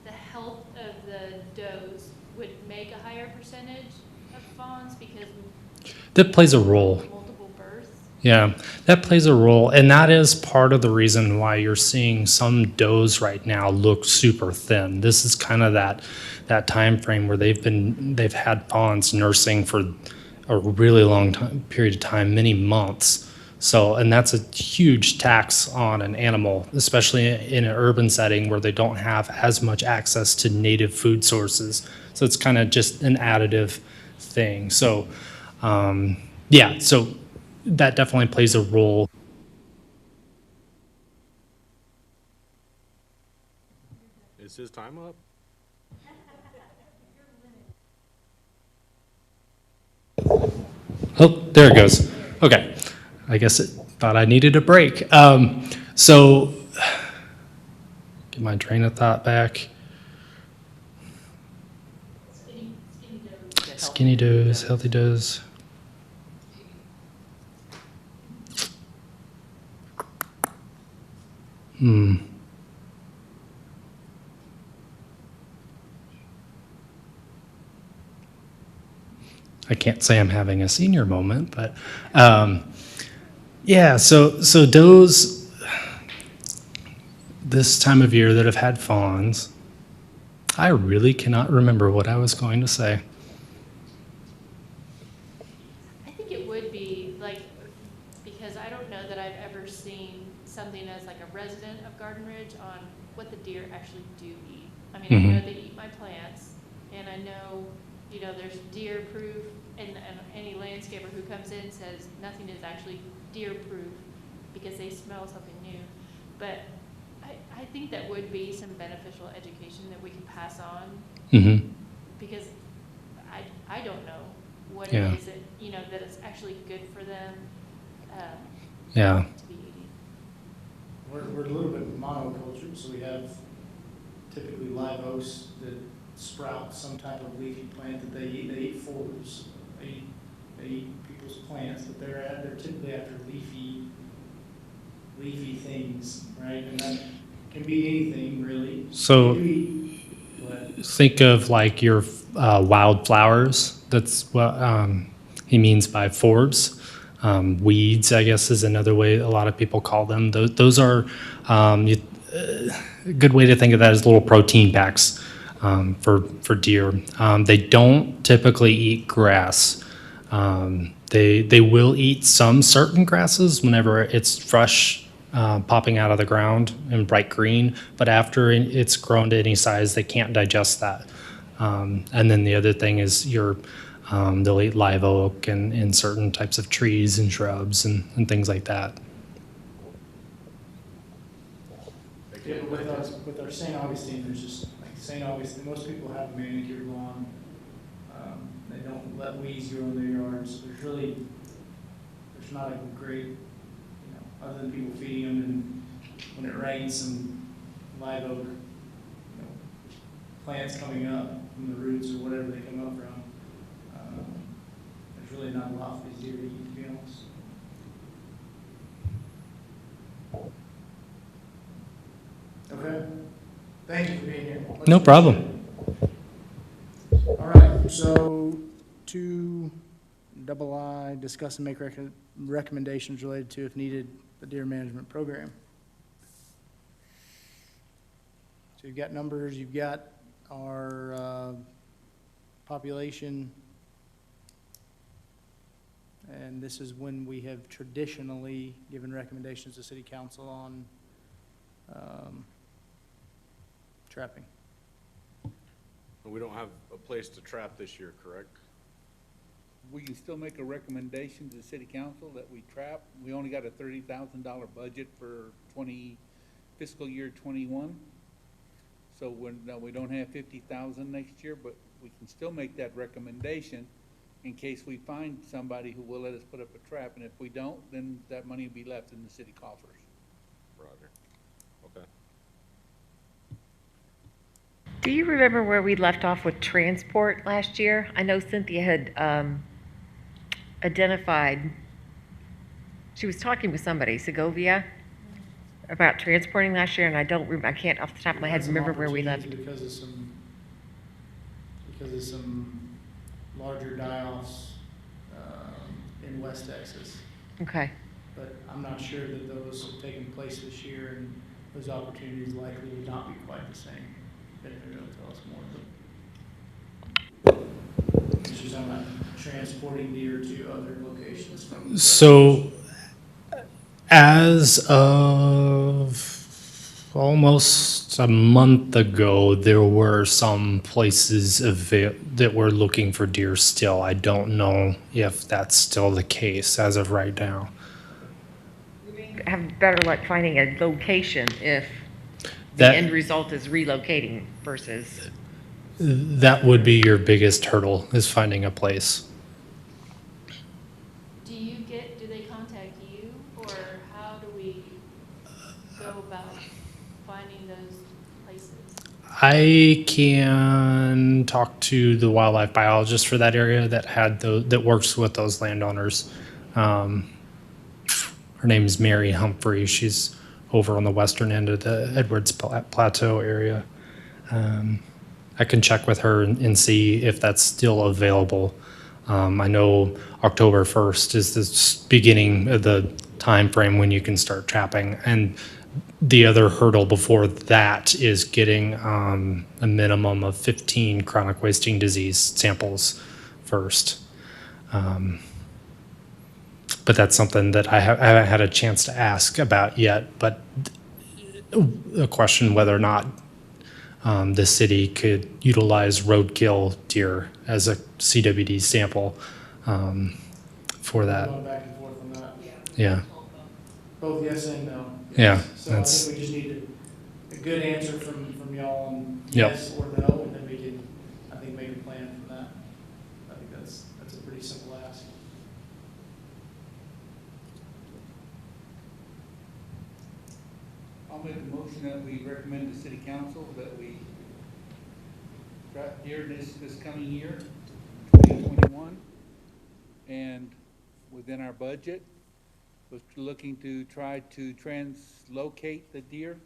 [SPEAKER 7] the health of the does would make a higher percentage of fawns because
[SPEAKER 11] That plays a role.
[SPEAKER 7] multiple births.
[SPEAKER 11] Yeah, that plays a role, and that is part of the reason why you're seeing some does right now look super thin. This is kind of that time frame where they've had fawns nursing for a really long period of time, many months. So, and that's a huge tax on an animal, especially in an urban setting where they don't have as much access to native food sources. So it's kind of just an additive thing. So, yeah, so that definitely plays a role.
[SPEAKER 8] Is his time up?
[SPEAKER 11] Oh, there it goes. Okay. I guess it thought I needed a break. So, get my train of thought back. Skinny does, healthy does. I can't say I'm having a senior moment, but yeah, so does this time of year that have had fawns, I really cannot remember what I was going to say.
[SPEAKER 7] I think it would be, like, because I don't know that I've ever seen something as like a resident of Garden Ridge on what the deer actually do eat. I mean, I know they eat my plants, and I know, you know, there's deer proof, and any landscaper who comes in says nothing is actually deer proof because they smell something new. But I think that would be some beneficial education that we can pass on,
[SPEAKER 11] Mm-hmm.
[SPEAKER 7] because I don't know what
[SPEAKER 11] Yeah.
[SPEAKER 7] it is that, you know, that is actually good for them
[SPEAKER 11] Yeah.
[SPEAKER 7] to be eating.
[SPEAKER 3] We're a little bit monocultured, so we have typically live oaks that sprout some type of leafy plant that they eat. They eat forbs. They eat people's plants, but they're typically after leafy things, right? And that can be anything really.
[SPEAKER 11] So-
[SPEAKER 3] They do eat, but
[SPEAKER 11] Think of like your wildflowers. That's what he means by forbs. Weeds, I guess, is another way a lot of people call them. Those are a good way to think of that as little protein packs for deer. They don't typically eat grass. They will eat some certain grasses whenever it's fresh, popping out of the ground and bright green, but after it's grown to any size, they can't digest that. And then the other thing is they'll eat live oak and certain types of trees and shrubs and things like that.
[SPEAKER 3] yeah, with our St. Augustine, there's just like St. Augustine. Most people have a manicured lawn. They don't let weeds grow in their yards. So there's not a great, other than people feeding them, and when it rains, some live oak, plants coming up from the roots or whatever they come up from. There's really not a lot for these deer to eat, to be honest. Okay. Thank you for being here.
[SPEAKER 11] No problem.
[SPEAKER 3] All right, so I, discuss and make recommendations related to, if needed, the deer management program. So you've got numbers, you've got our population, and this is when we have traditionally given recommendations to city council on trapping.
[SPEAKER 8] We don't have a place to trap this year, correct?
[SPEAKER 4] We can still make a recommendation to the city council that we trap. We only got a $30,000 budget for fiscal year 21. So we don't have 50,000 next year, but we can still make that recommendation in case we find somebody who will let us put up a trap. And if we don't, then that money will be left in the city coffers.
[SPEAKER 8] Roger. Okay.
[SPEAKER 9] Do you remember where we left off with transport last year? I know Cynthia had identified, she was talking with somebody, Segovia, about transporting last year, and I can't off the top of my head remember where we left.
[SPEAKER 3] Because of some larger die-offs in West Texas.
[SPEAKER 9] Okay.
[SPEAKER 3] But I'm not sure that those have taken place this year, and those opportunities likely would not be quite the same. Ben, maybe you'll tell us more. She's talking about transporting deer to other locations from.
[SPEAKER 11] So, as of almost a month ago, there were some places that were looking for deer still. I don't know if that's still the case as of right now.
[SPEAKER 9] Have better luck finding a location if the
[SPEAKER 11] That-
[SPEAKER 9] end result is relocating versus.
[SPEAKER 11] That would be your biggest hurdle, is finding a place.
[SPEAKER 7] Do they contact you, or how do we go about finding those places?
[SPEAKER 11] I can talk to the wildlife biologist for that area that works with those landowners. Her name is Mary Humphrey. She's over on the western end of the Edwards Plateau area. I can check with her and see if that's still available. I know October 1st is the beginning of the time frame when you can start trapping, and the other hurdle before that is getting a minimum of 15 chronic wasting disease samples first. but that's something that I haven't had a chance to ask about yet. But a question whether or not the city could utilize roadkill deer as a CWD sample for that.
[SPEAKER 3] Going back and forth on that.
[SPEAKER 11] Yeah,
[SPEAKER 3] Both yes and no.
[SPEAKER 11] yeah,
[SPEAKER 3] So I
[SPEAKER 11] that's,
[SPEAKER 3] think we just need a good answer from y'all on
[SPEAKER 11] Yep.
[SPEAKER 3] yes or no, and then we can, I think, make a plan from that. I think that's a pretty simple ask.
[SPEAKER 4] I'll make a motion that we recommend to city council that we trap deer this coming year, 2021. And within our budget, was looking to try to translocate the deer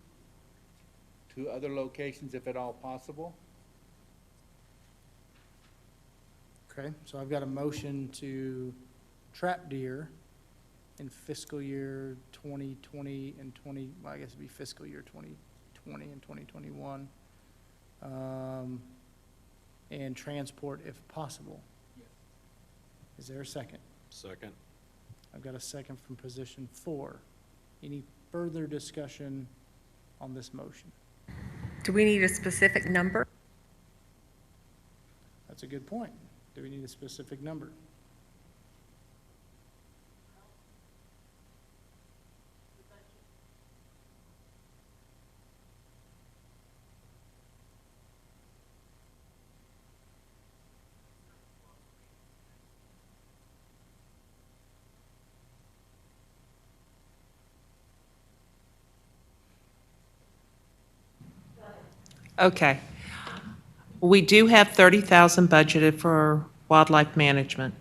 [SPEAKER 4] to other locations if at all possible.
[SPEAKER 3] Okay, so I've got a motion to trap deer in fiscal year 2020 and well, I guess it'd be fiscal year 2020 and 2021. And transport if possible. Is there a second?
[SPEAKER 8] Second.
[SPEAKER 3] I've got a second from position 4. Any further discussion on this motion?
[SPEAKER 9] Do we need a specific number?
[SPEAKER 3] That's a good point. Do we need a specific number?
[SPEAKER 1] Okay. We do have 30,000 budgeted for wildlife management.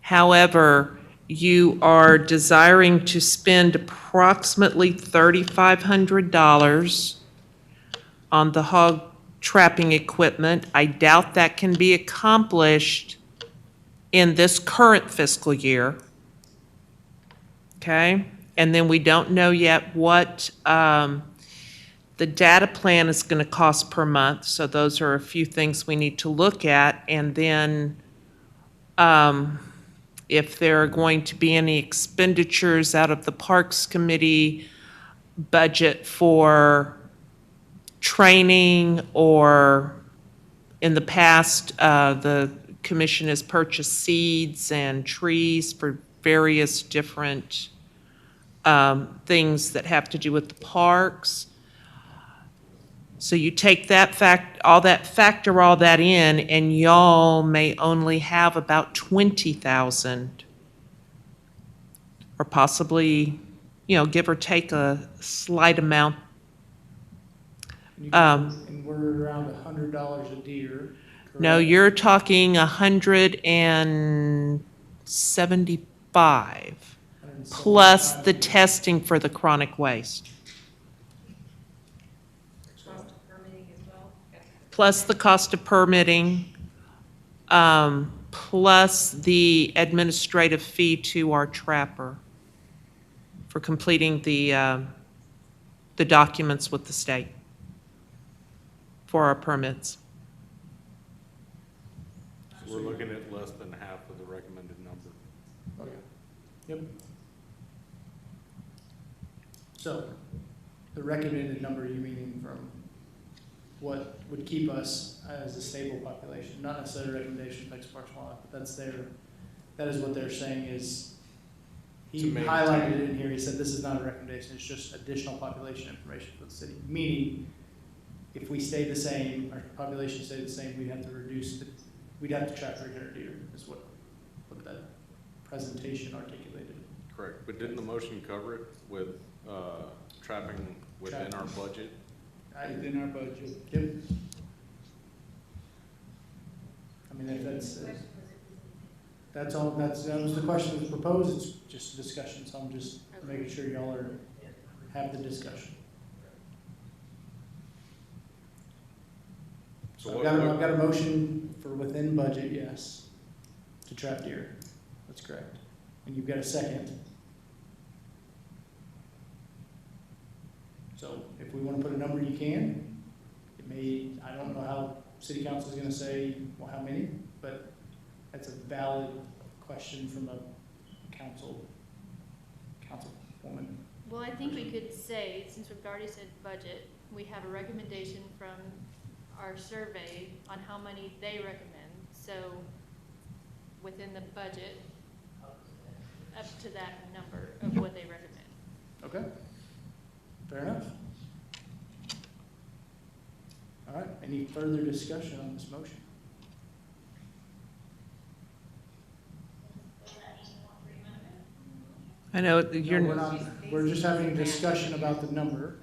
[SPEAKER 1] However, you are desiring to spend approximately $3,500 on the hog trapping equipment. I doubt that can be accomplished in this current fiscal year. Okay? And then we don't know yet what the data plan is going to cost per month, so those are a few things we need to look at. And then if there are going to be any expenditures out of the Parks Committee budget for training, or in the past, the commission has purchased seeds and trees for various different things that have to do with the parks. So you take that factor all that in, and y'all may only have about 20,000, or possibly, give or take a slight amount.
[SPEAKER 3] And we're around $100 a deer.
[SPEAKER 1] No,
[SPEAKER 3] correct?
[SPEAKER 1] you're talking 175 plus the testing for the chronic waste. Plus the cost of permitting, plus the administrative fee to our trapper for completing the documents with the state for our permits.
[SPEAKER 8] So we're looking at less than half of the recommended number.
[SPEAKER 3] Okay. Yep. So, the recommended number, you meaning from what would keep us as a stable population, not necessarily a recommendation from Texas Parks and Wildlife, but that is what they're saying is, he
[SPEAKER 8] To maintain.
[SPEAKER 3] highlighted it in here, he said this is not a recommendation, it's just additional population information for the city. Meaning, if we stay the same, our population stayed the same, we'd have to we'd have to trap 300 deer, is what that presentation articulated.
[SPEAKER 8] Correct, but didn't the motion cover it with, trapping within our budget?
[SPEAKER 4] Within our budget.
[SPEAKER 3] Yep. I mean, if that's all, that was the question that was proposed, it's just a discussion, so I'm just making sure y'all have the discussion.
[SPEAKER 8] So
[SPEAKER 3] So
[SPEAKER 8] what-
[SPEAKER 3] I've got a motion for within budget, yes, to trap deer, that's correct. And you've got a second. So if we want to put a number, you can. It may, I don't know how city council is going to say, well, how many, but that's a valid question from a councilwoman.
[SPEAKER 7] Well, I think we could say, since we've already said budget, we have a recommendation from our survey on how many they recommend. So within the budget, up to that number of what they recommend.
[SPEAKER 3] Okay, fair enough. All right, any further discussion on this motion?
[SPEAKER 1] I know
[SPEAKER 3] No, we're not, we're just having a discussion about the number.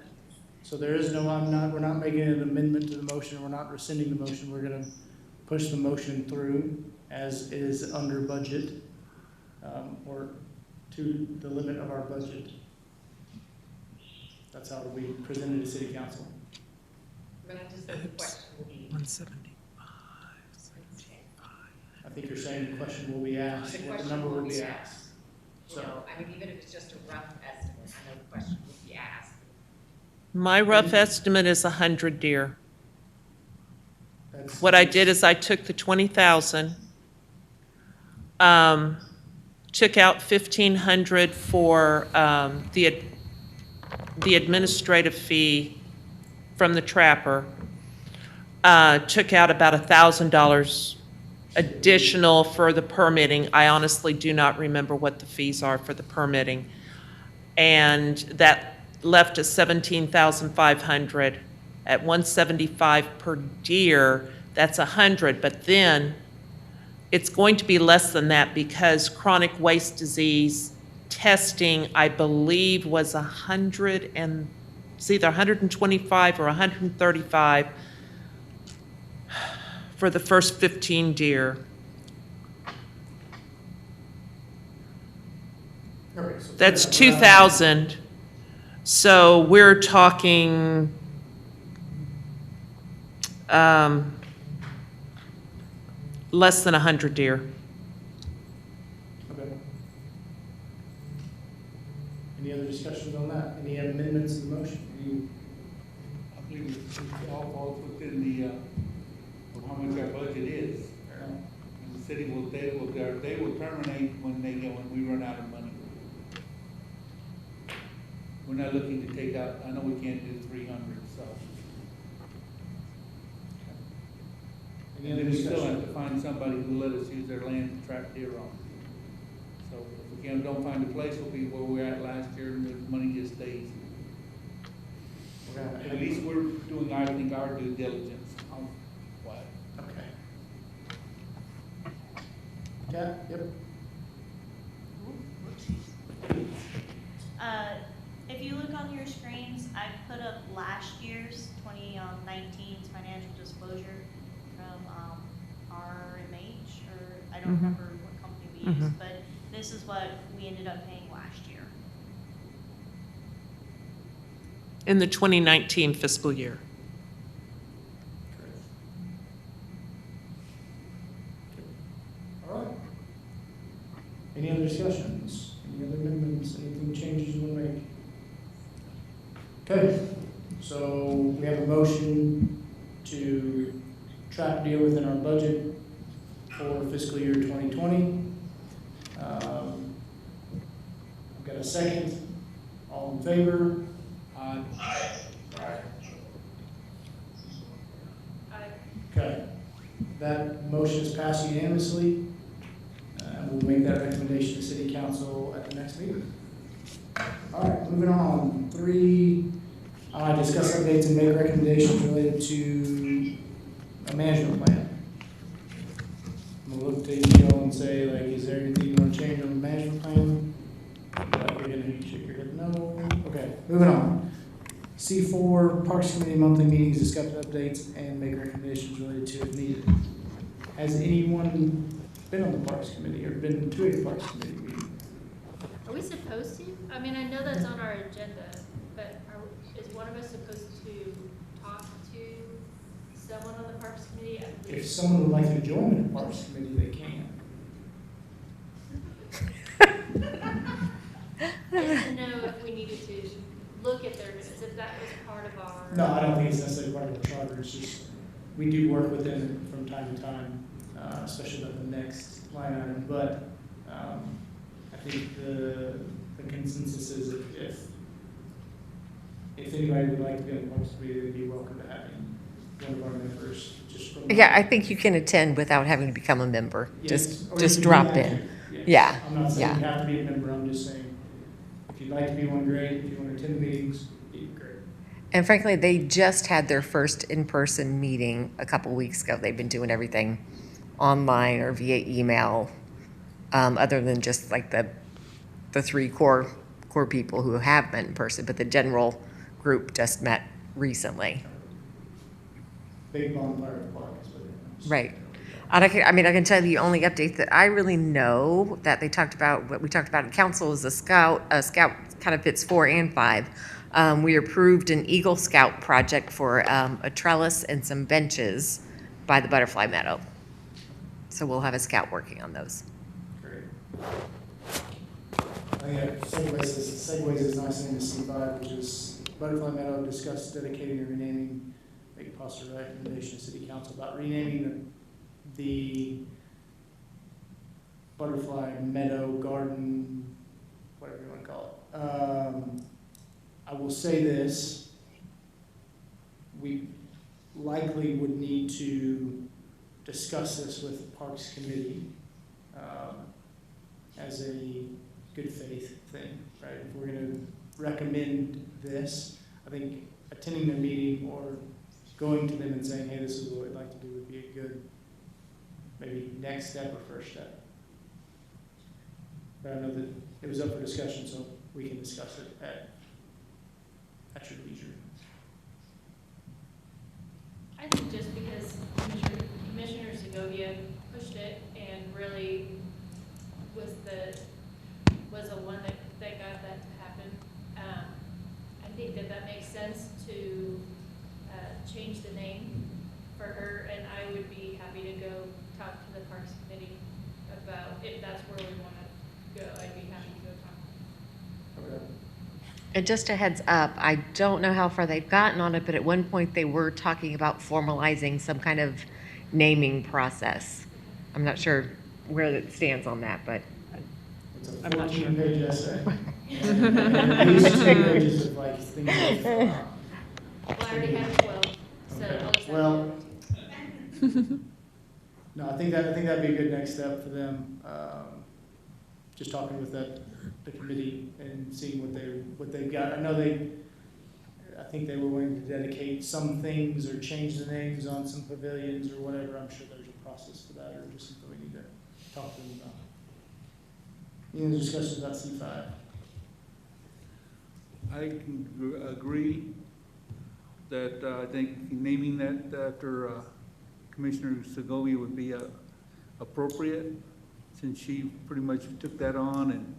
[SPEAKER 3] So there is no, we're not making an amendment to the motion, we're not rescinding the motion, we're gonna push the motion through as is under budget, or to the limit of our budget. That's how we presented to city council.
[SPEAKER 6] But I just think the question will be.
[SPEAKER 1] 175.
[SPEAKER 3] I think you're saying the question will be asked,
[SPEAKER 6] The
[SPEAKER 3] what the
[SPEAKER 6] question
[SPEAKER 3] number
[SPEAKER 6] will
[SPEAKER 3] will
[SPEAKER 6] be
[SPEAKER 3] be
[SPEAKER 6] asked.
[SPEAKER 3] asked.
[SPEAKER 6] You
[SPEAKER 3] So,
[SPEAKER 6] know, I mean, even if it's just a rough estimate, I know the question would be asked.
[SPEAKER 1] My rough estimate is 100 deer.
[SPEAKER 3] that's.
[SPEAKER 1] What I did is I took the 20,000, took out 1,500 for the administrative fee from the trapper, took out about $1,000 additional for the permitting. I honestly do not remember what the fees are for the permitting. And that left us 17,500 at 175 per deer. That's 100, but then it's going to be less than that because chronic waste disease testing, I believe, was 100 and it's either 125 or 135 for the first 15 deer.
[SPEAKER 3] Okay, so
[SPEAKER 1] That's
[SPEAKER 3] we're not-
[SPEAKER 1] 2,000. So we're talking, less than 100 deer.
[SPEAKER 3] Okay. Any other discussions on that? Any amendments to the motion?
[SPEAKER 4] I believe it all falls within the, of how much our budget is. And the city will, they will terminate when we run out of money. We're not looking to take out, I know we can't do 300, so.
[SPEAKER 3] Any
[SPEAKER 4] And
[SPEAKER 3] other
[SPEAKER 4] then we still
[SPEAKER 3] discussion?
[SPEAKER 4] have to find somebody who let us use their land to trap deer on. So if we don't find a place, we'll be where we were at last year, and the money just stays.
[SPEAKER 3] Okay.
[SPEAKER 4] At least we're doing, I think, our due diligence on what.
[SPEAKER 3] Okay. Yeah, yep.
[SPEAKER 2] If you look on your screens, I put up last year's 2019's financial disclosure from RMH, or I don't remember what company we used, but this is what we ended up paying last year.
[SPEAKER 1] In the 2019 fiscal year.
[SPEAKER 3] All right. Any other discussions? Any other amendments? Anything changes you want to make? Okay, so we have a motion to trap deer within our budget for fiscal year 2020. I've got a second. All in favor? Okay, that motion is passed unanimously. We'll make that recommendation to city council at the next meeting. All right, moving on. 3, discuss updates and make recommendations related to a management plan. I'm gonna look to you all and say, like, is there anything you want to change on the management plan? Like, you're gonna shake your head no. Okay, moving on. C4, Parks Committee monthly meetings, discuss updates and make recommendations related to if needed. Has anyone been on the Parks Committee or been to a Parks Committee meeting?
[SPEAKER 7] Are we supposed to? I mean, I know that's on our agenda, but is one of us supposed to talk to someone on the Parks Committee? I
[SPEAKER 3] If
[SPEAKER 7] believe-
[SPEAKER 3] someone would like to join the Parks Committee, they can.
[SPEAKER 7] Just to know if we needed to look at their minutes, if that was part of our.
[SPEAKER 3] No, I don't think it's necessarily part of the charter, it's just, we do work with them from time to time, especially about the next line item, but, I think the consensus is if anybody would like to be on the Parks Committee, they'd be welcome to having one of our members just from.
[SPEAKER 9] Yeah, I think you can attend without having to become a member.
[SPEAKER 3] Yes, or
[SPEAKER 9] Just
[SPEAKER 3] you
[SPEAKER 9] drop
[SPEAKER 3] can
[SPEAKER 9] in.
[SPEAKER 3] actually, yes.
[SPEAKER 9] Yeah,
[SPEAKER 3] I'm not saying
[SPEAKER 9] yeah.
[SPEAKER 3] you have to be a member, I'm just saying, if you'd like to be one, great, if you want to attend the meetings, great.
[SPEAKER 9] And frankly, they just had their first in-person meeting a couple weeks ago. They've been doing everything online or via email, other than just like the three core people who have met in person, but the general group just met recently.
[SPEAKER 3] Big bonfire at the park is what it is.
[SPEAKER 9] Right. And I can tell you the only update that I really know that they talked about, what we talked about in council is a scout kind of fits 4 and 5. We approved an Eagle Scout project for a trellis and some benches by the Butterfly Meadow. So we'll have a scout working on those.
[SPEAKER 3] Great. I think that segues is nicely into C5, which is Butterfly Meadow discussed dedicating and renaming, make a possible recommendation to City Council about renaming the Butterfly Meadow Garden, whatever you want to call it. I will say this, we likely would need to discuss this with the Parks Committee as a good faith thing, right? If we're going to recommend this, I think attending their meeting or going to them and saying, hey, this is what we'd like to do would be a good maybe next step or first step. But I know that it was up for discussion, so we can discuss it at your leisure.
[SPEAKER 7] I think just because Commissioner Segovia pushed it and really was the one that got that to happen, I think that makes sense to change the name for her, and I would be happy to go talk to the Parks Committee about if that's where we want to go. I'd be happy to go talk.
[SPEAKER 3] Okay.
[SPEAKER 9] And just a heads up, I don't know how far they've gotten on it, but at one point they were talking about formalizing some kind of naming process. I'm not sure where it stands on that, but
[SPEAKER 3] It's a
[SPEAKER 9] I'm not sure.
[SPEAKER 3] 14-page essay. At least 2 pages of like things like,
[SPEAKER 7] Well, I already have 12, so
[SPEAKER 3] okay.
[SPEAKER 7] I'll just
[SPEAKER 3] Well, no, I think that'd be a good next step for them. Just talking with the committee and seeing what they've got. I think they were willing to dedicate some things or change the names on some pavilions or whatever. I'm sure there's a process for that, or just something we need to talk to them about. Any other discussions about C5?
[SPEAKER 4] I can agree that I think naming that after Commissioner Segovia would be appropriate, since she pretty much took that on and,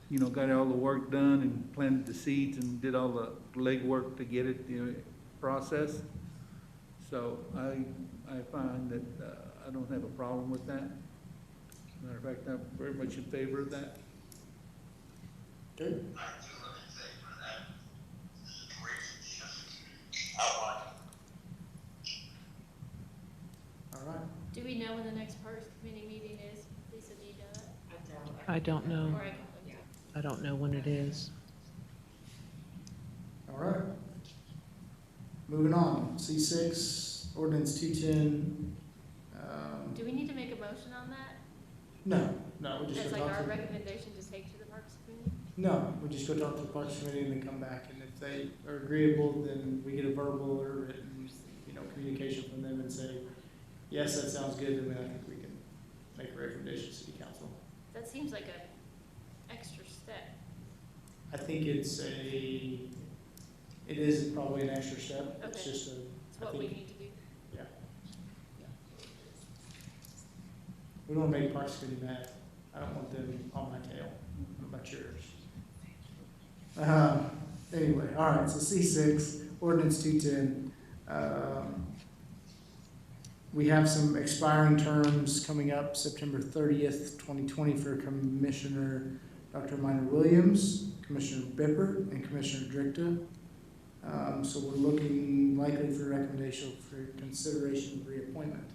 [SPEAKER 4] you know, got all the work done and planted the seeds and did all the legwork to get it, you know, processed. So I find that I don't have a problem with that. Matter of fact, I'm very much in favor of that.
[SPEAKER 3] Good.
[SPEAKER 10] I do look in favor of that. This is the reason, just outline.
[SPEAKER 3] All right.
[SPEAKER 7] Do we know when the next Parks Committee meeting is? Lisa, do you know that?
[SPEAKER 6] I don't know.
[SPEAKER 7] Or I can look it.
[SPEAKER 6] I don't know when it is.
[SPEAKER 3] All right. Moving on, C6, ordinance 210.
[SPEAKER 7] Do we need to make a motion on that?
[SPEAKER 3] No, we just
[SPEAKER 7] That's
[SPEAKER 3] go
[SPEAKER 7] like
[SPEAKER 3] talk
[SPEAKER 7] our
[SPEAKER 3] to,
[SPEAKER 7] recommendation to take to the Parks Committee?
[SPEAKER 3] no, we just go talk to the Parks Committee and then come back, and if they are agreeable, then we get a verbal or written, communication from them and say, yes, that sounds good, and then I think we can make a recommendation to City Council.
[SPEAKER 7] That seems like a extra step.
[SPEAKER 3] I think it is probably an extra step, it's
[SPEAKER 7] Okay.
[SPEAKER 3] just
[SPEAKER 7] It's what we need to do.
[SPEAKER 3] yeah. We don't want to make Parks Committee mad. I don't want them on my tail. What about yours? Anyway, all right, so C6, ordinance 210. We have some expiring terms coming up, September 30th, 2020 for Commissioner Dr. Minor Williams, Commissioner Bipper, and Commissioner Drickta. So we're looking likely for recommendation for consideration of reappointment.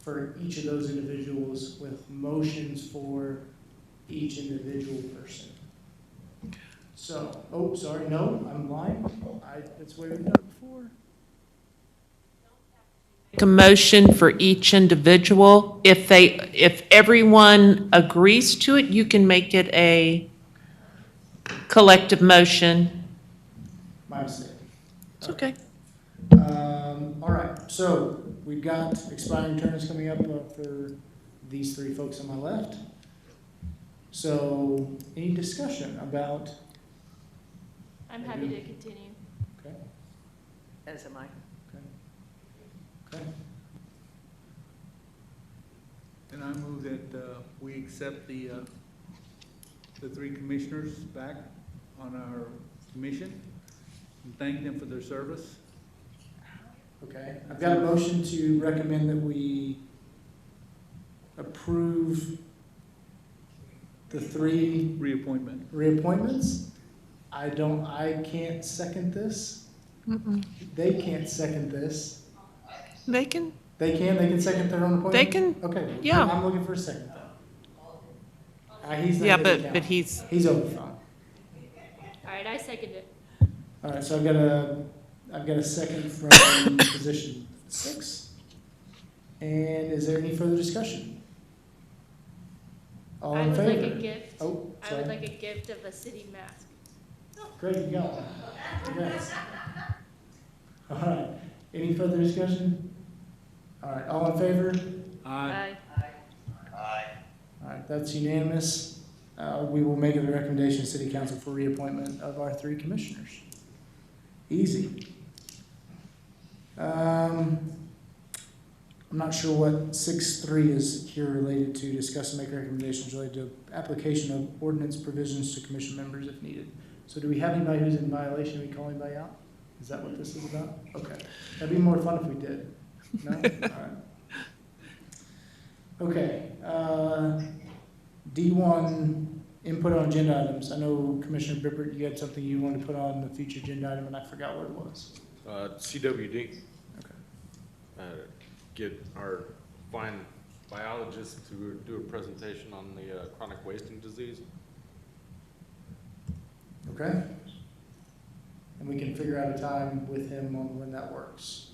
[SPEAKER 3] for each of those individuals with motions for each individual person. So, oh, sorry, no, I'm blind. That's the way we've done it before.
[SPEAKER 12] Make a motion for each individual. If everyone agrees to it, you can make it a collective motion.
[SPEAKER 3] My mistake.
[SPEAKER 12] It's okay.
[SPEAKER 3] All right, so we've got expiring terms coming up for these three folks on my left. So, any discussion about,
[SPEAKER 7] I'm happy to continue.
[SPEAKER 3] okay,
[SPEAKER 6] As am I.
[SPEAKER 3] okay.
[SPEAKER 4] And I move that we accept the three commissioners back on our commission and thank them for their service.
[SPEAKER 3] Okay, I've got a motion to recommend that we approve the three
[SPEAKER 4] Reappointment.
[SPEAKER 3] reappointments. I can't second this. They can't second this.
[SPEAKER 12] They can,
[SPEAKER 3] They can second their own appointment?
[SPEAKER 12] They can,
[SPEAKER 3] Okay.
[SPEAKER 12] yeah.
[SPEAKER 3] I'm looking for a second then. He's not
[SPEAKER 12] yeah,
[SPEAKER 3] gonna count.
[SPEAKER 12] but he's,
[SPEAKER 3] He's over fine.
[SPEAKER 7] All right, I second it.
[SPEAKER 3] All right, so I've got a second from position 6. And is there any further discussion? All
[SPEAKER 7] I
[SPEAKER 3] in
[SPEAKER 7] would
[SPEAKER 3] favor?
[SPEAKER 7] like a gift.
[SPEAKER 3] Oh,
[SPEAKER 7] I would
[SPEAKER 3] sorry.
[SPEAKER 7] like a gift of a city mask.
[SPEAKER 3] Great, you got one. Congrats. All right, any further discussion? All right, all in favor?
[SPEAKER 4] Aye.
[SPEAKER 10] Aye.
[SPEAKER 3] All right, that's unanimous. We will make a recommendation to City Council for reappointment of our 3 commissioners. Easy. I'm not sure what 6.3 is here related to. Discuss and make recommendations related to application of ordinance provisions to commission members if needed. So do we have anybody who's in violation? We call anybody out? Is that what this is about? Okay. That'd be more fun if we did. No? All right. Okay. D1, input on agenda items. I know Commissioner Bippert, you had something you wanted to put on the future agenda item, and I forgot what it was.
[SPEAKER 8] CWD.
[SPEAKER 3] Okay.
[SPEAKER 8] Get our fine biologist to do a presentation on the chronic wasting disease.
[SPEAKER 3] Okay? And we can figure out a time with him on when that works.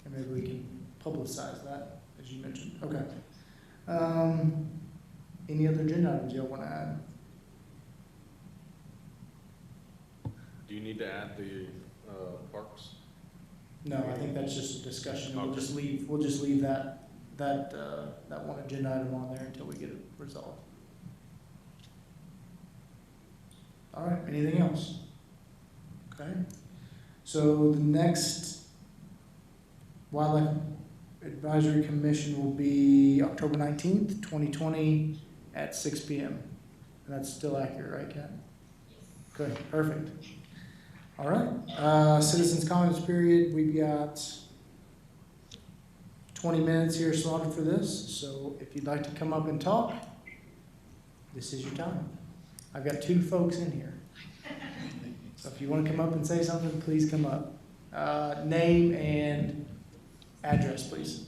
[SPEAKER 3] And maybe we can publicize that, as you mentioned. Okay. Any other agenda items y'all want to add?
[SPEAKER 8] Do you need to add the parks?
[SPEAKER 3] No, I think that's just a discussion. We'll
[SPEAKER 8] Okay.
[SPEAKER 3] just leave that one agenda item on there until we get it resolved. All right, anything else? Okay. So the next Wildlife Advisory Commission will be October 19th, 2020 at 6 p.m. And that's still accurate, right, Kat? Good, perfect. All right, citizens comments period. We've got 20 minutes here slotted for this. So if you'd like to come up and talk, this is your time. I've got 2 folks in here. So if you want to come up and say something, please come up. Name and address, please.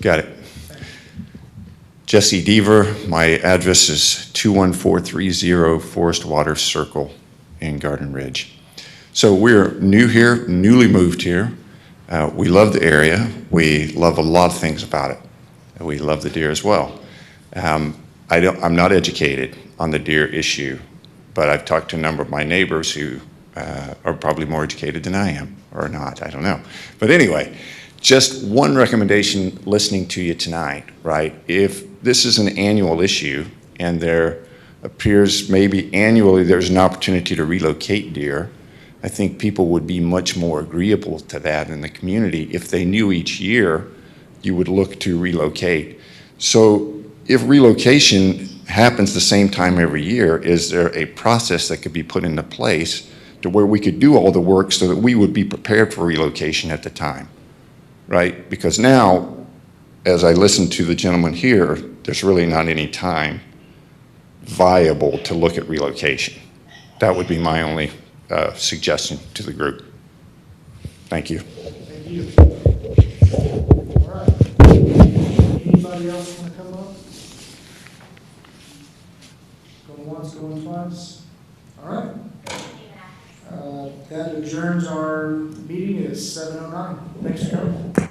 [SPEAKER 13] Got it. Jesse Deaver, my address is 21430 Forest Water Circle in Garden Ridge. So we're new here, newly moved here. We love the area. We love a lot of things about it. We love the deer as well. I'm not educated on the deer issue, but I've talked to a number of my neighbors who are probably more educated than I am, or not, I don't know. But anyway, just one recommendation listening to you tonight, right? If this is an annual issue and there appears maybe annually there's an opportunity to relocate deer, I think people would be much more agreeable to that in the community if they knew each year you would look to relocate. So if relocation happens the same time every year, is there a process that could be put into place to where we could do all the work so that we would be prepared for relocation at the time, right? Because now, as I listen to the gentleman here, there's really not any time viable to look at relocation. That would be my only suggestion to the group. Thank you.
[SPEAKER 3] Thank you. All right. Anybody else want to come up? Going once, going twice? All right. That adjourns our meeting at 7:09. Thanks for coming.